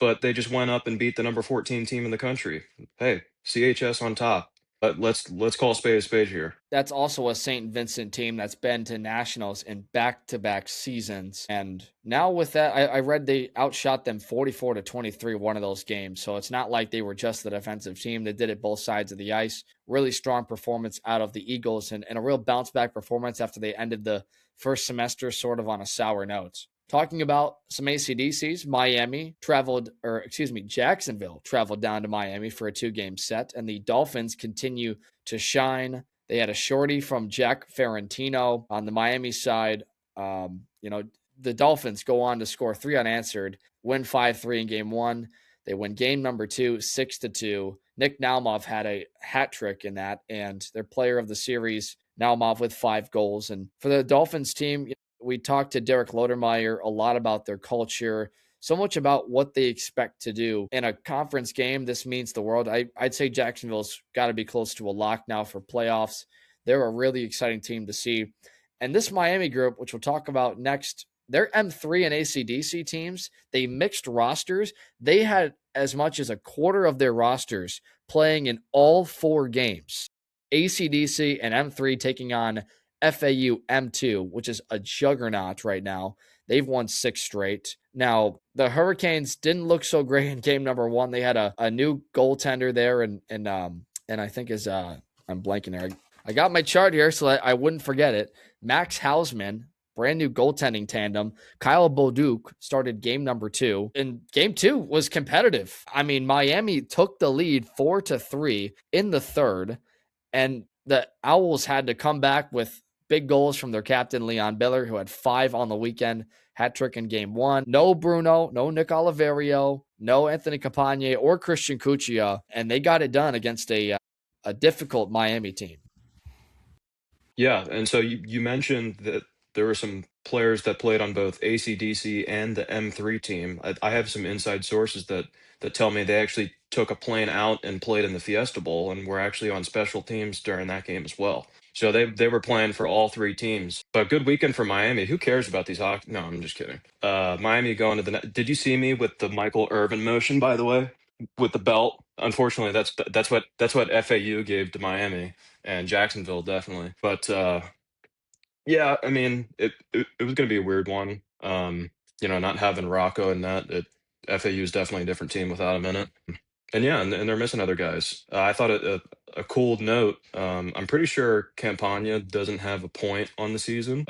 but they just went up and beat the number 14 team in the country. Hey, CHS on top. But let's call a spade here. That's also a St. Vincent team that's been to Nationals in back-to-back seasons. And now with that, I read they outshot them 44-23 one of those games. So it's not like they were just the defensive team. They did it both sides of the ice. Really strong performance out of the Eagles and a real bounce-back performance after they ended the first semester sort of on a sour note. Talking about some ACDCs, Jacksonville traveled down to Miami for a 2-game set, and the Dolphins continue to shine. They had a shorty from Jack Ferrantino on the Miami side. The Dolphins go on to score 3 unanswered, win 5-3 in Game 1. They win Game number 2, 6-2. Nick Naumov had a hat trick in that, and their player of the series, Naumov, with 5 goals. And for the Dolphins team, we talked to Derek Lodermeyer a lot about their culture, so much about what they expect to do in a conference game. This means the world. I'd say Jacksonville's got to be close to a lock now for playoffs. They're a really exciting team to see. And this Miami group, which we'll talk about next, they're M3 and ACDC teams. They mixed rosters. They had as much as a quarter of their rosters playing in all 4 games. ACDC and M3 taking on FAU M2, which is a juggernaut right now. They've won 6 straight. Now, the Hurricanes didn't look so great in game number 1. They had a new goaltender there, and I think I'm blanking there. I got my chart here so that I wouldn't forget it. Max Hausman, brand new goaltending tandem. Kyle Bolduc started game number 2, and game 2 was competitive. I mean, Miami took the lead 4-3 in the third, and the Owls had to come back with big goals from their captain, Leon Biller, who had 5 on the weekend, hat trick in game 1. No Bruno, no Nick Oliverio, no Anthony Campagne or Christian Cuccia, and they got it done against a difficult Miami team. Yeah, and so you mentioned that there were some players that played on both ACDC and the M3 team. I have some inside sources that tell me they actually took a plane out and played in the Fiesta Bowl and were actually on special teams during that game as well. So they were playing for all 3 teams. But good weekend for Miami. Who cares about these hockey? No, I'm just kidding. Miami going to the net. Did you see me with the Michael Irvin motion, by the way, with the belt? Unfortunately, that's what FAU gave to Miami. And Jacksonville definitely. But yeah, I mean, it was going to be a weird one. Not having Rocco in that, FAU is definitely a different team without him in it. And yeah, and they're missing other guys. I thought a cool note. I'm pretty sure Campagna doesn't have a point on the season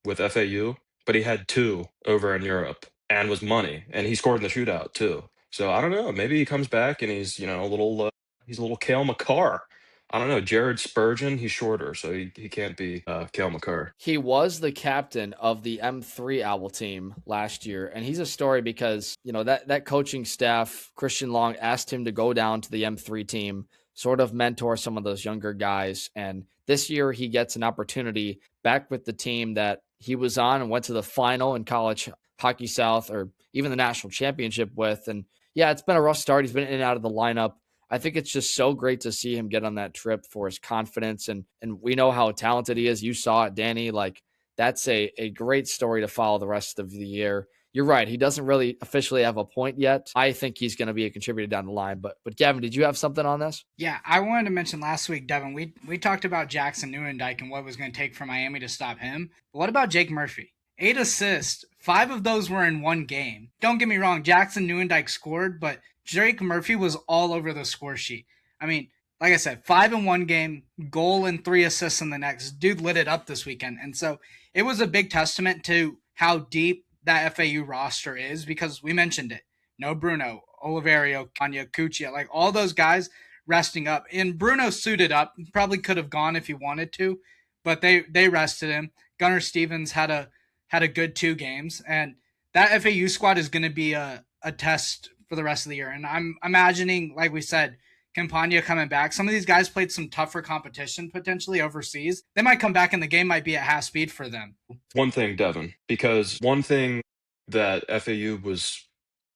with FAU, but he had 2 over in Europe and was money, and he scored in the shootout too. So I don't know. Maybe he comes back and he's he's a little Cale Makar. I don't know. Jared Spurgeon, he's shorter, so he can't be Cale Makar. He was the captain of the M3 Owl team last year, and he's a story because, that coaching staff, Christian Long, asked him to go down to the M3 team, sort of mentor some of those younger guys, and this year he gets an opportunity back with the team that he was on and went to the final in College Hockey South, or even the national championship with, and yeah, it's been a rough start. He's been in and out of the lineup. I think it's just so great to see him get on that trip for his confidence. And we know how talented he is. You saw it, Danny. Like, that's a great story to follow the rest of the year. You're right. He doesn't really officially have a point yet. I think he's going to be a contributor down the line. But Gavin, did you have something on this? Yeah, I wanted to mention last week, Devin, we talked about Jackson Neuendijk and what it was going to take for Miami to stop him. But what about Jake Murphy? 8 assists. 5 of those were in one game. Don't get me wrong, Jackson Neuendijk scored, but Drake Murphy was all over the score sheet. I mean, like I said, 5 in one game, goal and 3 assists in the next. Dude lit it up this weekend. And so it was a big testament to how deep that FAU roster is, because we mentioned it. No Bruno, Oliverio, Kanya, Cuccia, like all those guys resting up. And Bruno suited up. Probably could have gone if he wanted to, but they rested him. Gunnar Stevens had a good 2 games. And that FAU squad is going to be a test for the rest of the year. And I'm imagining, like we said, Campagna coming back. Some of these guys played some tougher competition potentially overseas. They might come back and the game might be at half speed for them. One thing, Devin, because one thing that FAU was,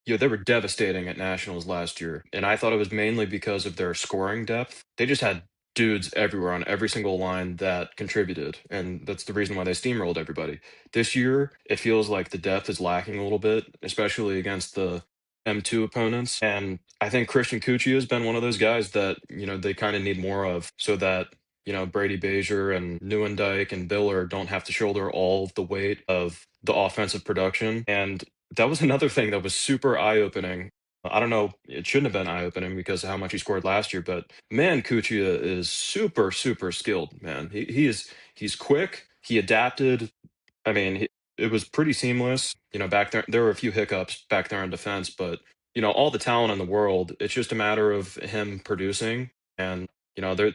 they were devastating at nationals last year. And I thought it was mainly because of their scoring depth. They just had dudes everywhere on every single line that contributed. And that's the reason why they steamrolled everybody. This year, it feels like the depth is lacking a little bit, especially against the M2 opponents. And I think Christian Cuccia has been one of those guys that, they kind of need more of, so that, Brady Bazier and Neuendijk and Biller don't have to shoulder all the weight of the offensive production. And that was another thing that was super eye-opening. I don't know, it shouldn't have been eye-opening because of how much he scored last year, but man, Cuccia is super, super skilled, man. He's quick, he adapted. I mean, it was pretty seamless. Back there were a few hiccups back there in defense, but all the talent in the world. It's just a matter of him producing, and there.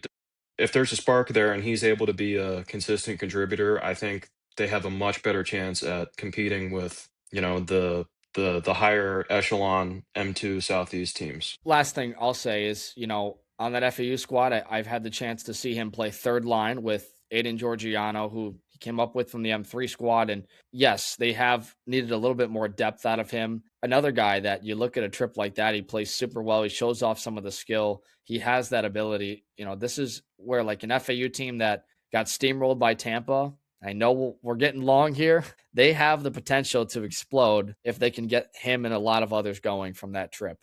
If there's a spark there and he's able to be a consistent contributor, I think they have a much better chance at competing with the higher echelon M2 Southeast teams. Last thing I'll say is, on that FAU squad, I've had the chance to see him play third line with Aiden Georgiano, who he came up with from the M3 squad. And yes, they have needed a little bit more depth out of him. Another guy that you look at a trip like that, he plays super well. He shows off some of the skill. He has that ability. This is where like an FAU team that got steamrolled by Tampa. I know we're getting long here. They have the potential to explode if they can get him and a lot of others going from that trip.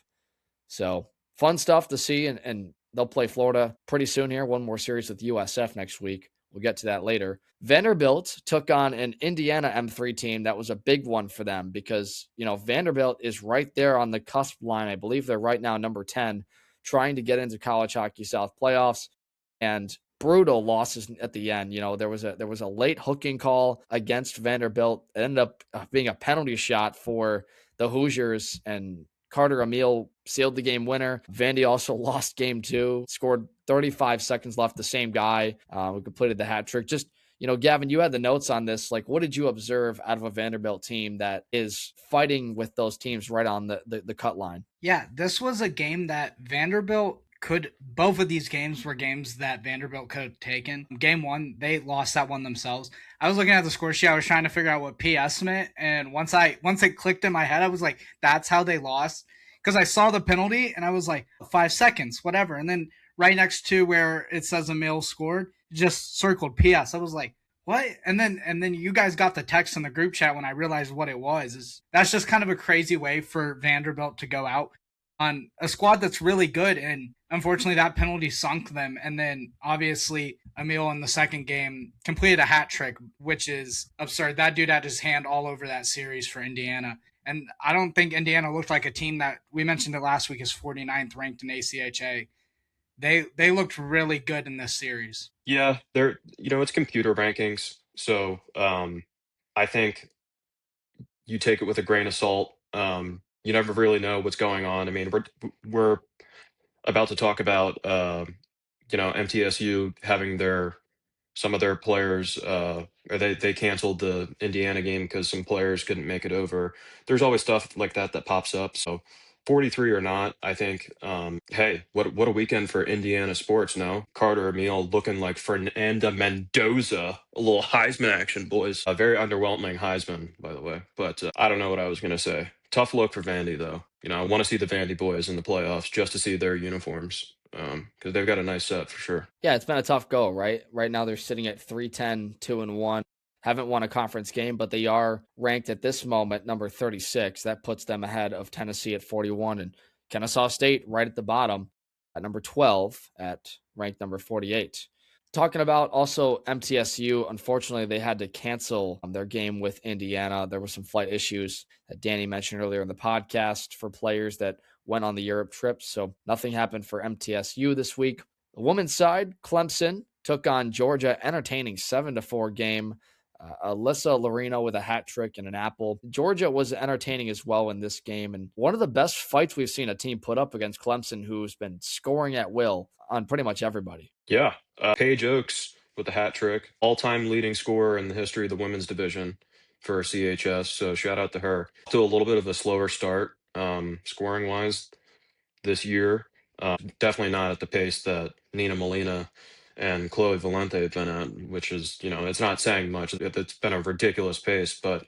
So fun stuff to see, and they'll play Florida pretty soon here. One more series with USF next week. We'll get to that later. Vanderbilt took on an Indiana M3 team. That was a big one for them because, Vanderbilt is right there on the cusp line. I believe they're right now number 10, trying to get into College Hockey South playoffs. And brutal losses at the end. There was a late hooking call against Vanderbilt. It ended up being a penalty shot for the Hoosiers, and Carter Emil sealed the game winner. Vandy also lost game 2, scored 35 seconds left. The same guy who completed the hat trick. Just, Gavin, you had the notes on this. Like, what did you observe out of a Vanderbilt team that is fighting with those teams right on the cut line? Yeah, this was a game that both of these games were games that Vanderbilt could have taken. Game 1, they lost that one themselves. I was looking at the score sheet. I was trying to figure out what PS meant. And once it clicked in my head, I was like, that's how they lost. Because I saw the penalty and I was like, 5 seconds, whatever. And then right next to where it says Emil scored, just circled PS. I was like, what? And then you guys got the text in the group chat when I realized what it was. That's just kind of a crazy way for Vanderbilt to go out on a squad that's really good, and unfortunately that penalty sunk them. And then obviously Emil in the second game completed a hat trick, which is absurd. That dude had his hand all over that series for Indiana. And I don't think Indiana looked like a team that, we mentioned it last week, is 49th ranked in ACHA. They looked really good in this series. Yeah, they're it's computer rankings, so I think you take it with a grain of salt. You never really know what's going on. I mean, we're about to talk about MTSU having some of their players, or they canceled the Indiana game because some players couldn't make it over. There's always stuff like that pops up. So 43 or not, I think, hey, what a weekend for Indiana sports. No, Carter Emil looking like Fernanda Mendoza, a little Heisman action, boys. A very underwhelming Heisman, by the way. But I don't know what I was gonna say. Tough look for Vandy, though. I want to see the Vandy boys in the playoffs just to see their uniforms, because they've got a nice set for sure. Yeah, it's been a tough go, right? Right now they're sitting at 3-10, 2-1. Haven't won a conference game, but they are ranked at this moment number 36. That puts them ahead of Tennessee at 41, and Kennesaw State right at the bottom at number 12 at ranked number 48. Talking about also MTSU, unfortunately, they had to cancel their game with Indiana. There were some flight issues that Danny mentioned earlier in the podcast for players that went on the Europe trip. So nothing happened for MTSU this week. The women's side, Clemson took on Georgia, entertaining 7-4 game. Alyssa Lorino with a hat trick and an apple. Georgia was entertaining as well in this game, and one of the best fights we've seen a team put up against Clemson, who's been scoring at will on pretty much everybody. Yeah, Paige Oaks with a hat trick, all-time leading scorer in the history of the women's division for CHS. So shout out to her. To a little bit of a slower start, scoring-wise this year. Definitely not at the pace that Nina Molina and Chloe Valente have been at, which is, it's not saying much. It's been a ridiculous pace, but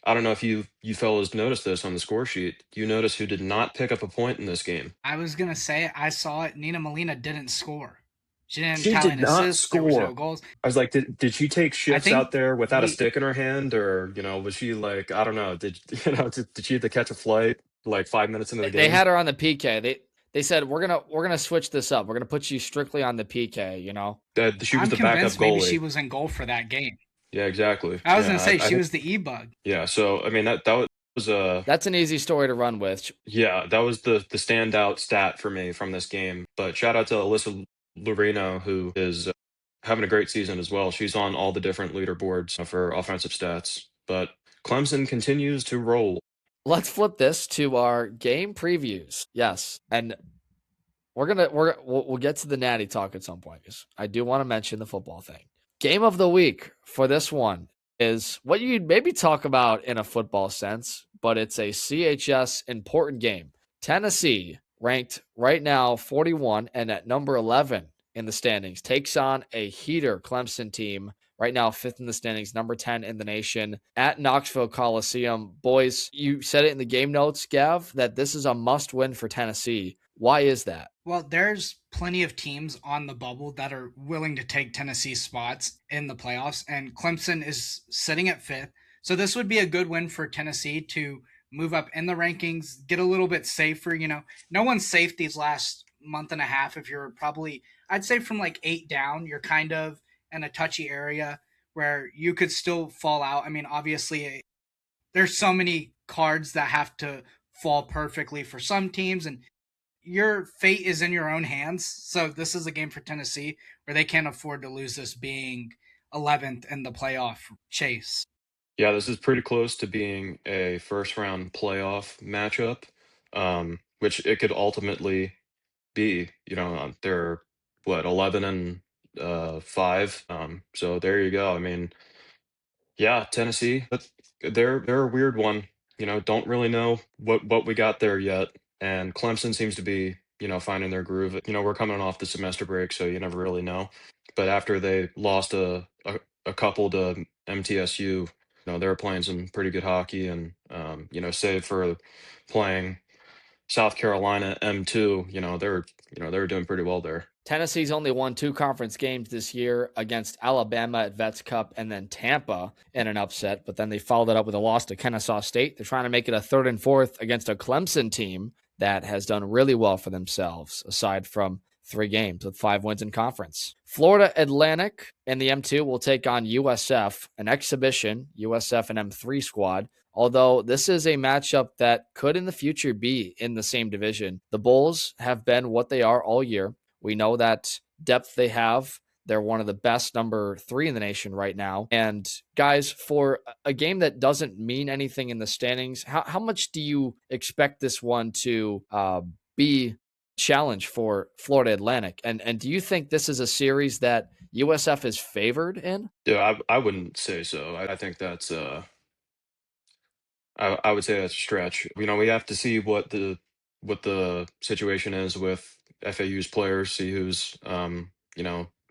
I don't know if you fellas noticed this on the score sheet. You notice who did not pick up a point in this game? I was going to say, I saw it. Nina Molina didn't score. She didn't She tally did an not assist. There was score. no goals. I was like, did she take shifts think out there without a we- stick in her hand, or was she like, I don't know, did she have to catch a flight like 5 minutes into the game? They had her on the PK. They said we're gonna switch this up. We're gonna put you strictly on the PK. She was I'm the backup convinced goalie. maybe she was in goal for that game. Yeah, exactly. I was Yeah, going to say I she was the E-bug. Yeah, so I mean that was That's an easy story to run with. yeah, that was the standout stat for me from this game. But shout out to Alyssa Lorino, who is having a great season as well. She's on all the different leaderboards for offensive stats. But Clemson continues to roll. Let's flip this to our game previews. Yes, and we'll get to the natty talk at some point, because I do want to mention the football thing. Game of the week for this one is what you'd maybe talk about in a football sense, but it's a CHS important game. Tennessee, ranked right now 41 and at number 11 in the standings, takes on a heater Clemson team right now 5th in the standings, number 10 in the nation at Knoxville Coliseum. Boys, you said it in the game notes, Gav, that this is a must win for Tennessee. Why is that? Well, there's plenty of teams on the bubble that are willing to take Tennessee's spots in the playoffs, and Clemson is sitting at 5th. So this would be a good win for Tennessee to move up in the rankings, get a little bit safer. No one's safe these last month and a half. If you're probably, I'd say from like 8 down, you're kind of in a touchy area where you could still fall out. I mean, obviously, there's so many cards that have to fall perfectly for some teams, and your fate is in your own hands. So this is a game for Tennessee where they can't afford to lose this, being 11th in the playoff chase. Yeah, this is pretty close to being a first round playoff matchup, which it could ultimately be. They're what, 11 and 5. So there you go. I mean, yeah, Tennessee, but they're a weird one. Don't really know what we got there yet. And Clemson seems to be, finding their groove. We're coming off the semester break, so you never really know. But after they lost a couple to MTSU, they were playing some pretty good hockey, and save for playing South Carolina M2, they were doing pretty well there. Tennessee's only won 2 conference games this year against Alabama at Vets Cup and then Tampa in an upset, but then they followed it up with a loss to Kennesaw State. They're trying to make it a 3rd and 4th against a Clemson team that has done really well for themselves, aside from 3 games with 5 wins in conference. Florida Atlantic and the M2 will take on USF, an exhibition, USF and M3 squad. Although this is a matchup that could in the future be in the same division. The Bulls have been what they are all year. We know that depth they have. They're one of the best, number 3 in the nation right now. And guys, for a game that doesn't mean anything in the standings, how much do you expect this one to be challenge for Florida Atlantic? And do you think this is a series that USF is favored in? Yeah, I wouldn't say so. I think that's I would say that's a stretch. We have to see what the situation is with FAU's players, see who's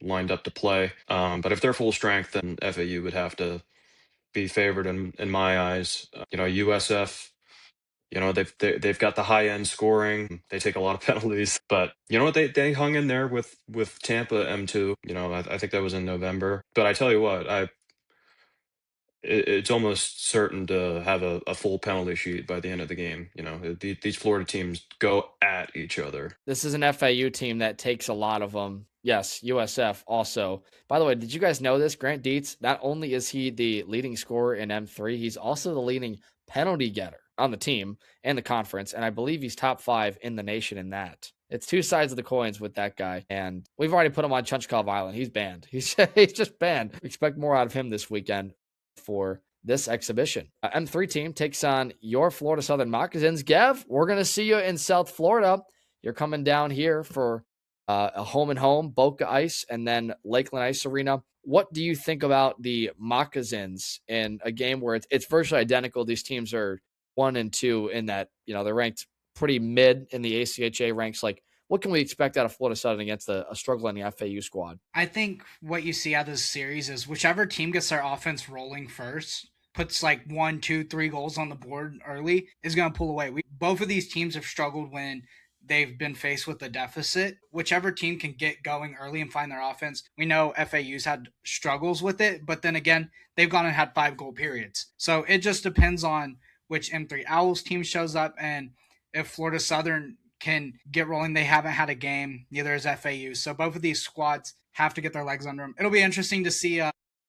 lined up to play. But if they're full strength, then FAU would have to be favored in my eyes. USF, they've got the high end scoring. They take a lot of penalties, but you know what? They hung in there with Tampa M2. I think that was in November. But I tell you what, it's almost certain to have a full penalty sheet by the end of the game. These Florida teams go at each other. This is an FAU team that takes a lot of them. Yes, USF also. By the way, did you guys know this? Grant Dietz, not only is he the leading scorer in M3, he's also the leading penalty getter on the team and the conference, and I believe he's top 5 in the nation in that. It's 2 sides of the coins with that guy, and we've already put him on Chunchkov Island. He's banned. He's just banned. Expect more out of him this weekend for this exhibition. M3 team takes on your Florida Southern Moccasins. Gav, we're going to see you in South Florida. You're coming down here for a home and home, Boca Ice, and then Lakeland Ice Arena. What do you think about the Moccasins in a game where it's virtually identical? These teams are 1 and 2 in that, they're ranked pretty mid in the ACHA ranks. Like, what can we expect out of Florida Southern against a struggling FAU squad? I think what you see out of this series is whichever team gets their offense rolling first, puts like 1, 2, 3 goals on the board early, is going to pull away. Both of these teams have struggled when they've been faced with a deficit. Whichever team can get going early and find their offense. We know FAU's had struggles with it, but then again, they've gone and had 5-goal periods. So it just depends on which M3 Owls team shows up, and if Florida Southern can get rolling. They haven't had a game, neither has FAU. So both of these squads have to get their legs under them. It'll be interesting to see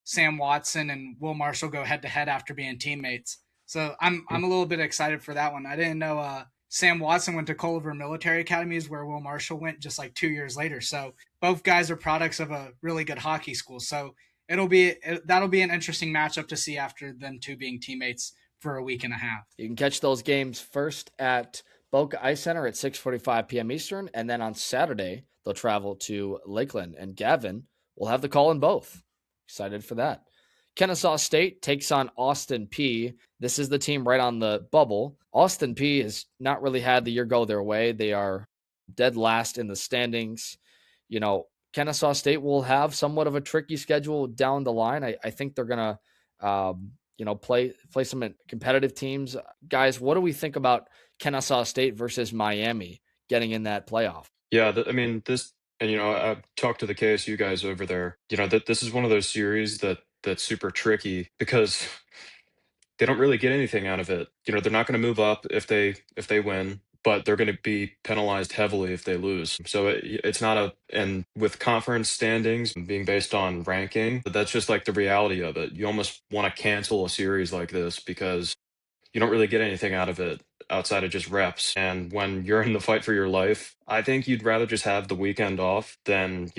Sam Watson and Will Marshall go head-to-head after being teammates. So I'm a little bit excited for that one. I didn't know Sam Watson went to Culver Military Academies, where Will Marshall went just like 2 years later. So both guys are products of a really good hockey school. So that'll be an interesting matchup to see after them two being teammates for a week and a half. You can catch those games first at Boca Ice Center at 6:45 p.m. Eastern, and then on Saturday they'll travel to Lakeland, and Gavin will have the call in both. Excited for that. Kennesaw State takes on Austin P. This is the team right on the bubble. Austin P has not really had the year go their way. They are dead last in the standings. Kennesaw State will have somewhat of a tricky schedule down the line. I think they're going to, play some competitive teams. Guys, what do we think about Kennesaw State versus Miami getting in that playoff? Yeah, this, and I've talked to the KSU guys over there. That this is one of those series that's super tricky because they don't really get anything out of it. They're not going to move up if they win, but they're going to be penalized heavily if they lose. So it's not and with conference standings being based on ranking, that's just like the reality of it. You almost want to cancel a series like this because you don't really get anything out of it outside of just reps. And when you're in the fight for your life, I think you'd rather just have the weekend off than,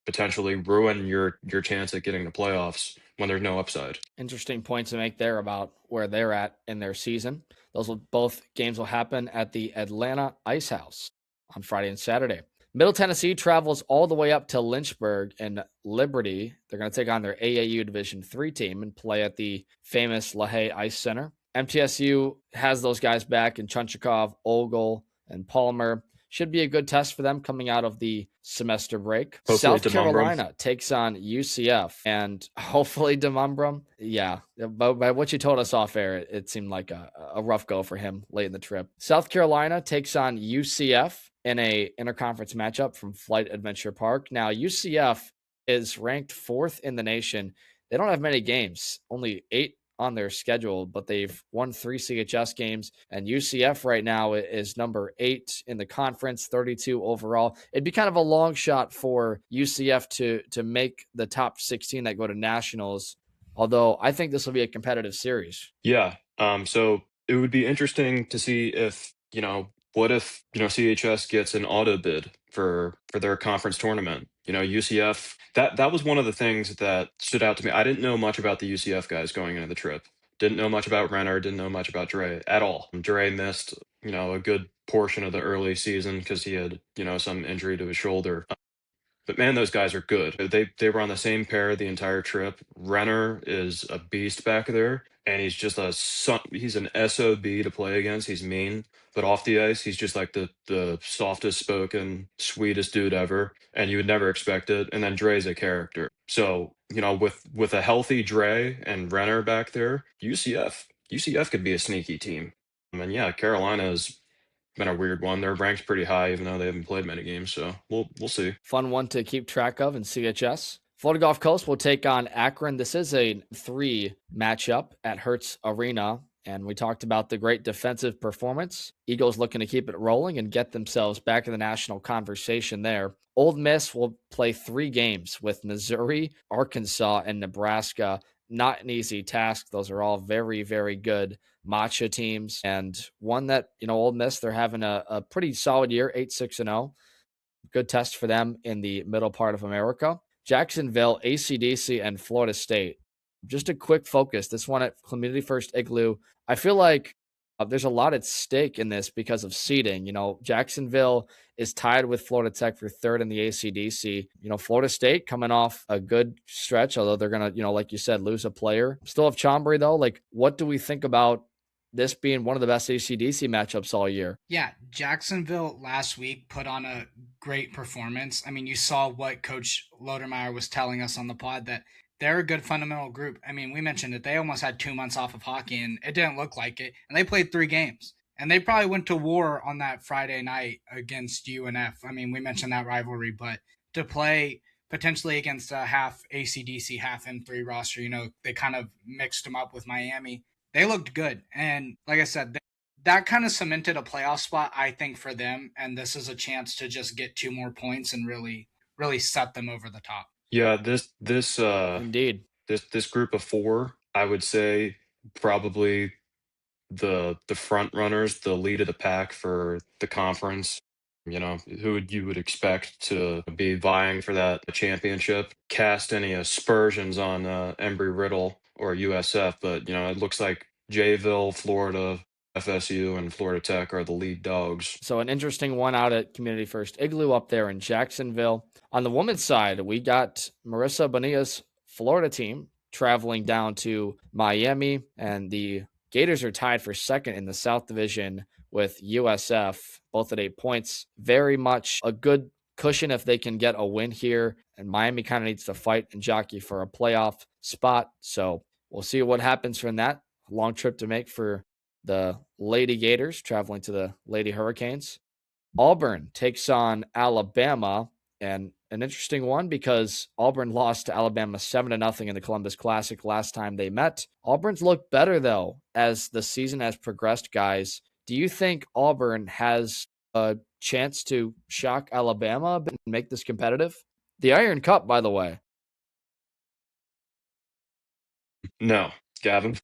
potentially ruin your chance at getting the playoffs when there's no upside. Interesting point to make there about where they're at in their season. Both games will happen at the Atlanta Ice House on Friday and Saturday. Middle Tennessee travels all the way up to Lynchburg and Liberty. They're going to take on their AAU Division III team and play at the famous LaHaye Ice Center. MTSU has those guys back in Chunchakov, Ogle, and Palmer. Should be a good test for them coming out of the semester break. Hopefully South Demumbrum. Carolina takes on UCF, and hopefully Demumbrum. Yeah, but by what you told us off air, it seemed like a rough go for him late in the trip. South Carolina takes on UCF in a interconference matchup from Flight Adventure Park. Now, UCF is ranked 4th in the nation. They don't have many games, only 8 on their schedule, but they've won 3 CHS games, and UCF right now is number 8 in the conference, 32 overall. It'd be kind of a long shot for UCF to make the top 16 that go to nationals, although I think this will be a competitive series. Yeah. So it would be interesting to see if, what if, CHS gets an auto bid for their conference tournament? UCF, that was one of the things that stood out to me. I didn't know much about the UCF guys going into the trip. Didn't know much about Renner, didn't know much about Dre at all. Dre missed, a good portion of the early season because he had, some injury to his shoulder. But man, those guys are good. They were on the same pair the entire trip. Renner is a beast back there, and he's just he's an SOB to play against. He's mean, but off the ice, he's just like the softest spoken, sweetest dude ever, and you would never expect it. And then Dre's a character. So, with a healthy Dre and Renner back there, UCF could be a sneaky team. And yeah, Carolina's been a weird one. They're ranked pretty high, even though they haven't played many games. So we'll see. Fun one to keep track of in CHS. Florida Gulf Coast will take on Akron. This is a 3 matchup at Hertz Arena, and we talked about the great defensive performance. Eagles looking to keep it rolling and get themselves back in the national conversation there. Old Miss will play 3 games with Missouri, Arkansas, and Nebraska. Not an easy task. Those are all very, very good matcha teams, and one that, Old Miss, they're having a pretty solid year, 8-6-0. Good test for them in the middle part of America. Jacksonville, ACDC, and Florida State. Just a quick focus. This one at Community First Igloo. I feel like there's a lot at stake in this because of seeding. Jacksonville is tied with Florida Tech for 3rd in the ACDC. Florida State coming off a good stretch, although they're going to, like you said, lose a player. Still have Chambry, though. Like, what do we think about this being one of the best ACDC matchups all year? Yeah, Jacksonville last week put on a great performance. I mean, you saw what Coach Lodermeyer was telling us on the pod, that they're a good fundamental group. I mean, we mentioned it. They almost had 2 months off of hockey, and it didn't look like it. And they played 3 games. And they probably went to war on that Friday night against UNF. I mean, we mentioned that rivalry, but to play potentially against a half ACDC, half M3 roster, they kind of mixed them up with Miami. They looked good. And like I said, that kind of cemented a playoff spot, I think, for them. And this is a chance to just get 2 more points and really, really set them over the top. Yeah, Indeed. This group of 4, I would say probably the front runners, the lead of the pack for the conference. Who you would expect to be vying for that championship. Cast any aspersions on Embry-Riddle or USF, but it looks like Jayville, Florida, FSU, and Florida Tech are the lead dogs. So an interesting one out at Community First Igloo up there in Jacksonville. On the women's side, we got Marisa Bonilla's Florida team traveling down to Miami, and the Gators are tied for 2nd in the South Division with USF, both at 8 points. Very much a good cushion if they can get a win here. And Miami kind of needs to fight and jockey for a playoff spot. So we'll see what happens from that. Long trip to make for the Lady Gators traveling to the Lady Hurricanes. Auburn takes on Alabama, and an interesting one because Auburn lost to Alabama 7-0 in the Columbus Classic last time they met. Auburn's looked better, though, as the season has progressed, guys. Do you think Auburn has a chance to shock Alabama and make this competitive? The Iron Cup, by the way. No, Gavin.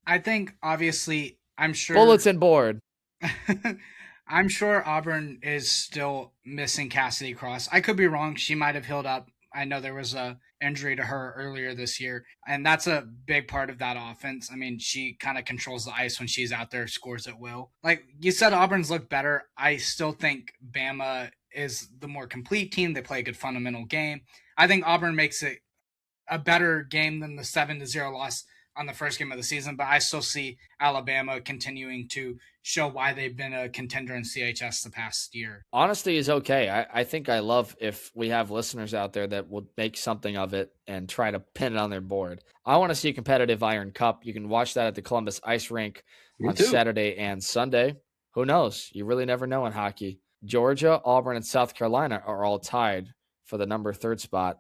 I think, obviously, I'm sure. Bulletin board. I'm sure Auburn is still missing Cassidy Cross. I could be wrong. She might have healed up. I know there was a injury to her earlier this year, and that's a big part of that offense. I mean, she kind of controls the ice when she's out there, scores at will. Like you said, Auburn's looked better. I still think Bama is the more complete team. They play a good fundamental game. I think Auburn makes it a better game than the 7-0 loss on the first game of the season, but I still see Alabama continuing to show why they've been a contender in CHS the past year. Honesty is okay. I think I love if we have listeners out there that will make something of it and try to pin it on their board. I want to see a competitive Iron Cup. You can watch that at the Columbus Ice Rink on Saturday and Sunday. Who knows? You really never know in hockey. Georgia, Auburn, and South Carolina are all tied for the number 3 spot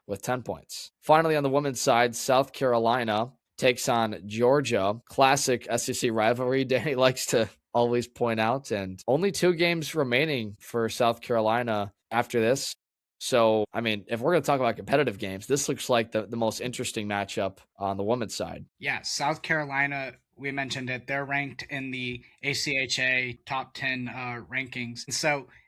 with 10 points. Finally, on the women's side, South Carolina takes on Georgia. Classic SEC rivalry, Danny likes to always point out. And only 2 games remaining for South Carolina after this. So, I mean, if we're going to talk about competitive games, this looks like the most interesting matchup on the women's side. Yeah, South Carolina, we mentioned it. They're ranked in the ACHA top 10 rankings.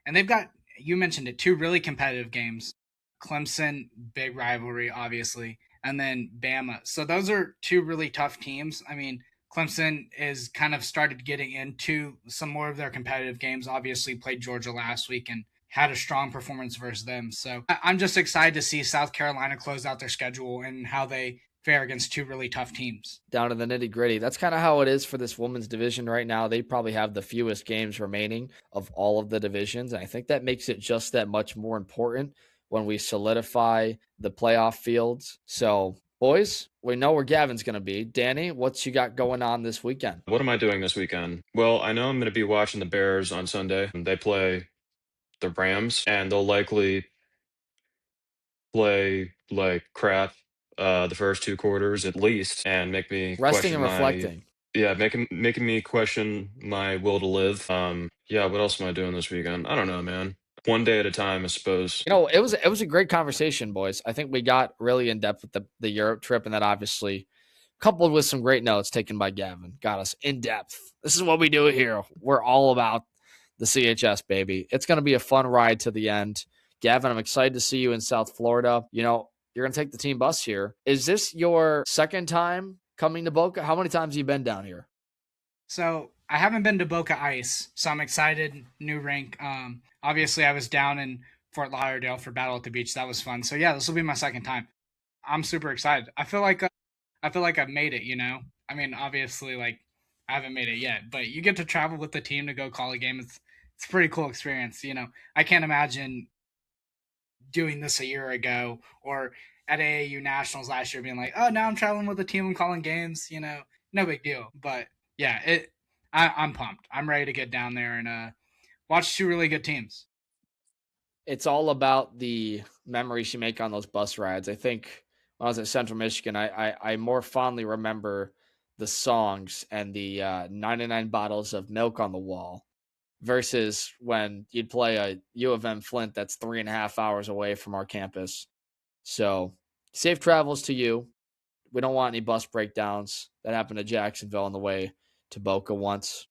And they've got, you mentioned it, 2 really competitive games. Clemson, big rivalry, obviously, and then Bama. So those are 2 really tough teams. I mean, Clemson is kind of started getting into some more of their competitive games, obviously played Georgia last week and had a strong performance versus them. So I'm just excited to see South Carolina close out their schedule and how they fare against 2 really tough teams. Down to the nitty-gritty. That's kind of how it is for this women's division right now. They probably have the fewest games remaining of all of the divisions, and I think that makes it just that much more important when we solidify the playoff fields. So, boys, we know where Gavin's going to be. Danny, what you got going on this weekend? What am I doing this weekend? Well, I know I'm going to be watching the Bears on Sunday. They play the Rams, and they'll likely play like crap the first 2 quarters at least, and make me Resting question and reflecting. making me question my will to live. Yeah, what else am I doing this weekend? I don't know, man. One day at a time, I suppose. You know, it was a great conversation, boys. I think we got really in depth with the Europe trip, and that obviously, coupled with some great notes taken by Gavin, got us in depth. This is what we do here. We're all about the CHS, baby. It's going to be a fun ride to the end. Gavin, I'm excited to see you in South Florida. You know, you're going to take the team bus here. Is this your second time coming to Boca? How many times have you been down here? So I haven't been to Boca Ice, so I'm excited. New rink. Obviously, I was down in Fort Lauderdale for Battle at the Beach. That was fun. So yeah, this will be my second time. I'm super excited. I feel like I've made it. You know, I mean, obviously, like I haven't made it yet, but you get to travel with the team to go call a game. It's a pretty cool experience. You know, I can't imagine doing this a year ago or at AAU Nationals last year being like, oh, now I'm traveling with the team and calling games. You know, no big deal. But yeah, I'm pumped. I'm ready to get down there and watch 2 really good teams. It's all about the memories you make on those bus rides. I think when I was at Central Michigan, I more fondly remember the songs and the 99 bottles of milk on the wall versus when you'd play a U of M Flint that's 3.5 hours away from our campus. So safe travels to you. We don't want any bus breakdowns. That happened to Jacksonville on the way to Boca once.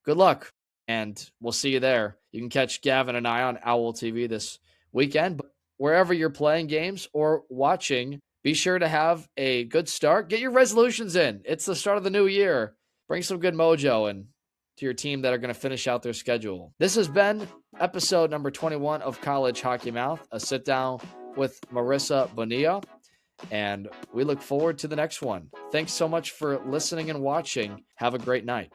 Good luck, and we'll see you there. You can catch Gavin and I on Owl TV this weekend. But wherever you're playing games or watching, be sure to have a good start. Get your resolutions in. It's the start of the new year. Bring some good mojo and to your team that are going to finish out their schedule. This has been episode number 21 of College Hockey Mouth, a sit down with Marisa Bonilla, and we look forward to the next one. Thanks so much for listening and watching. Have a great night.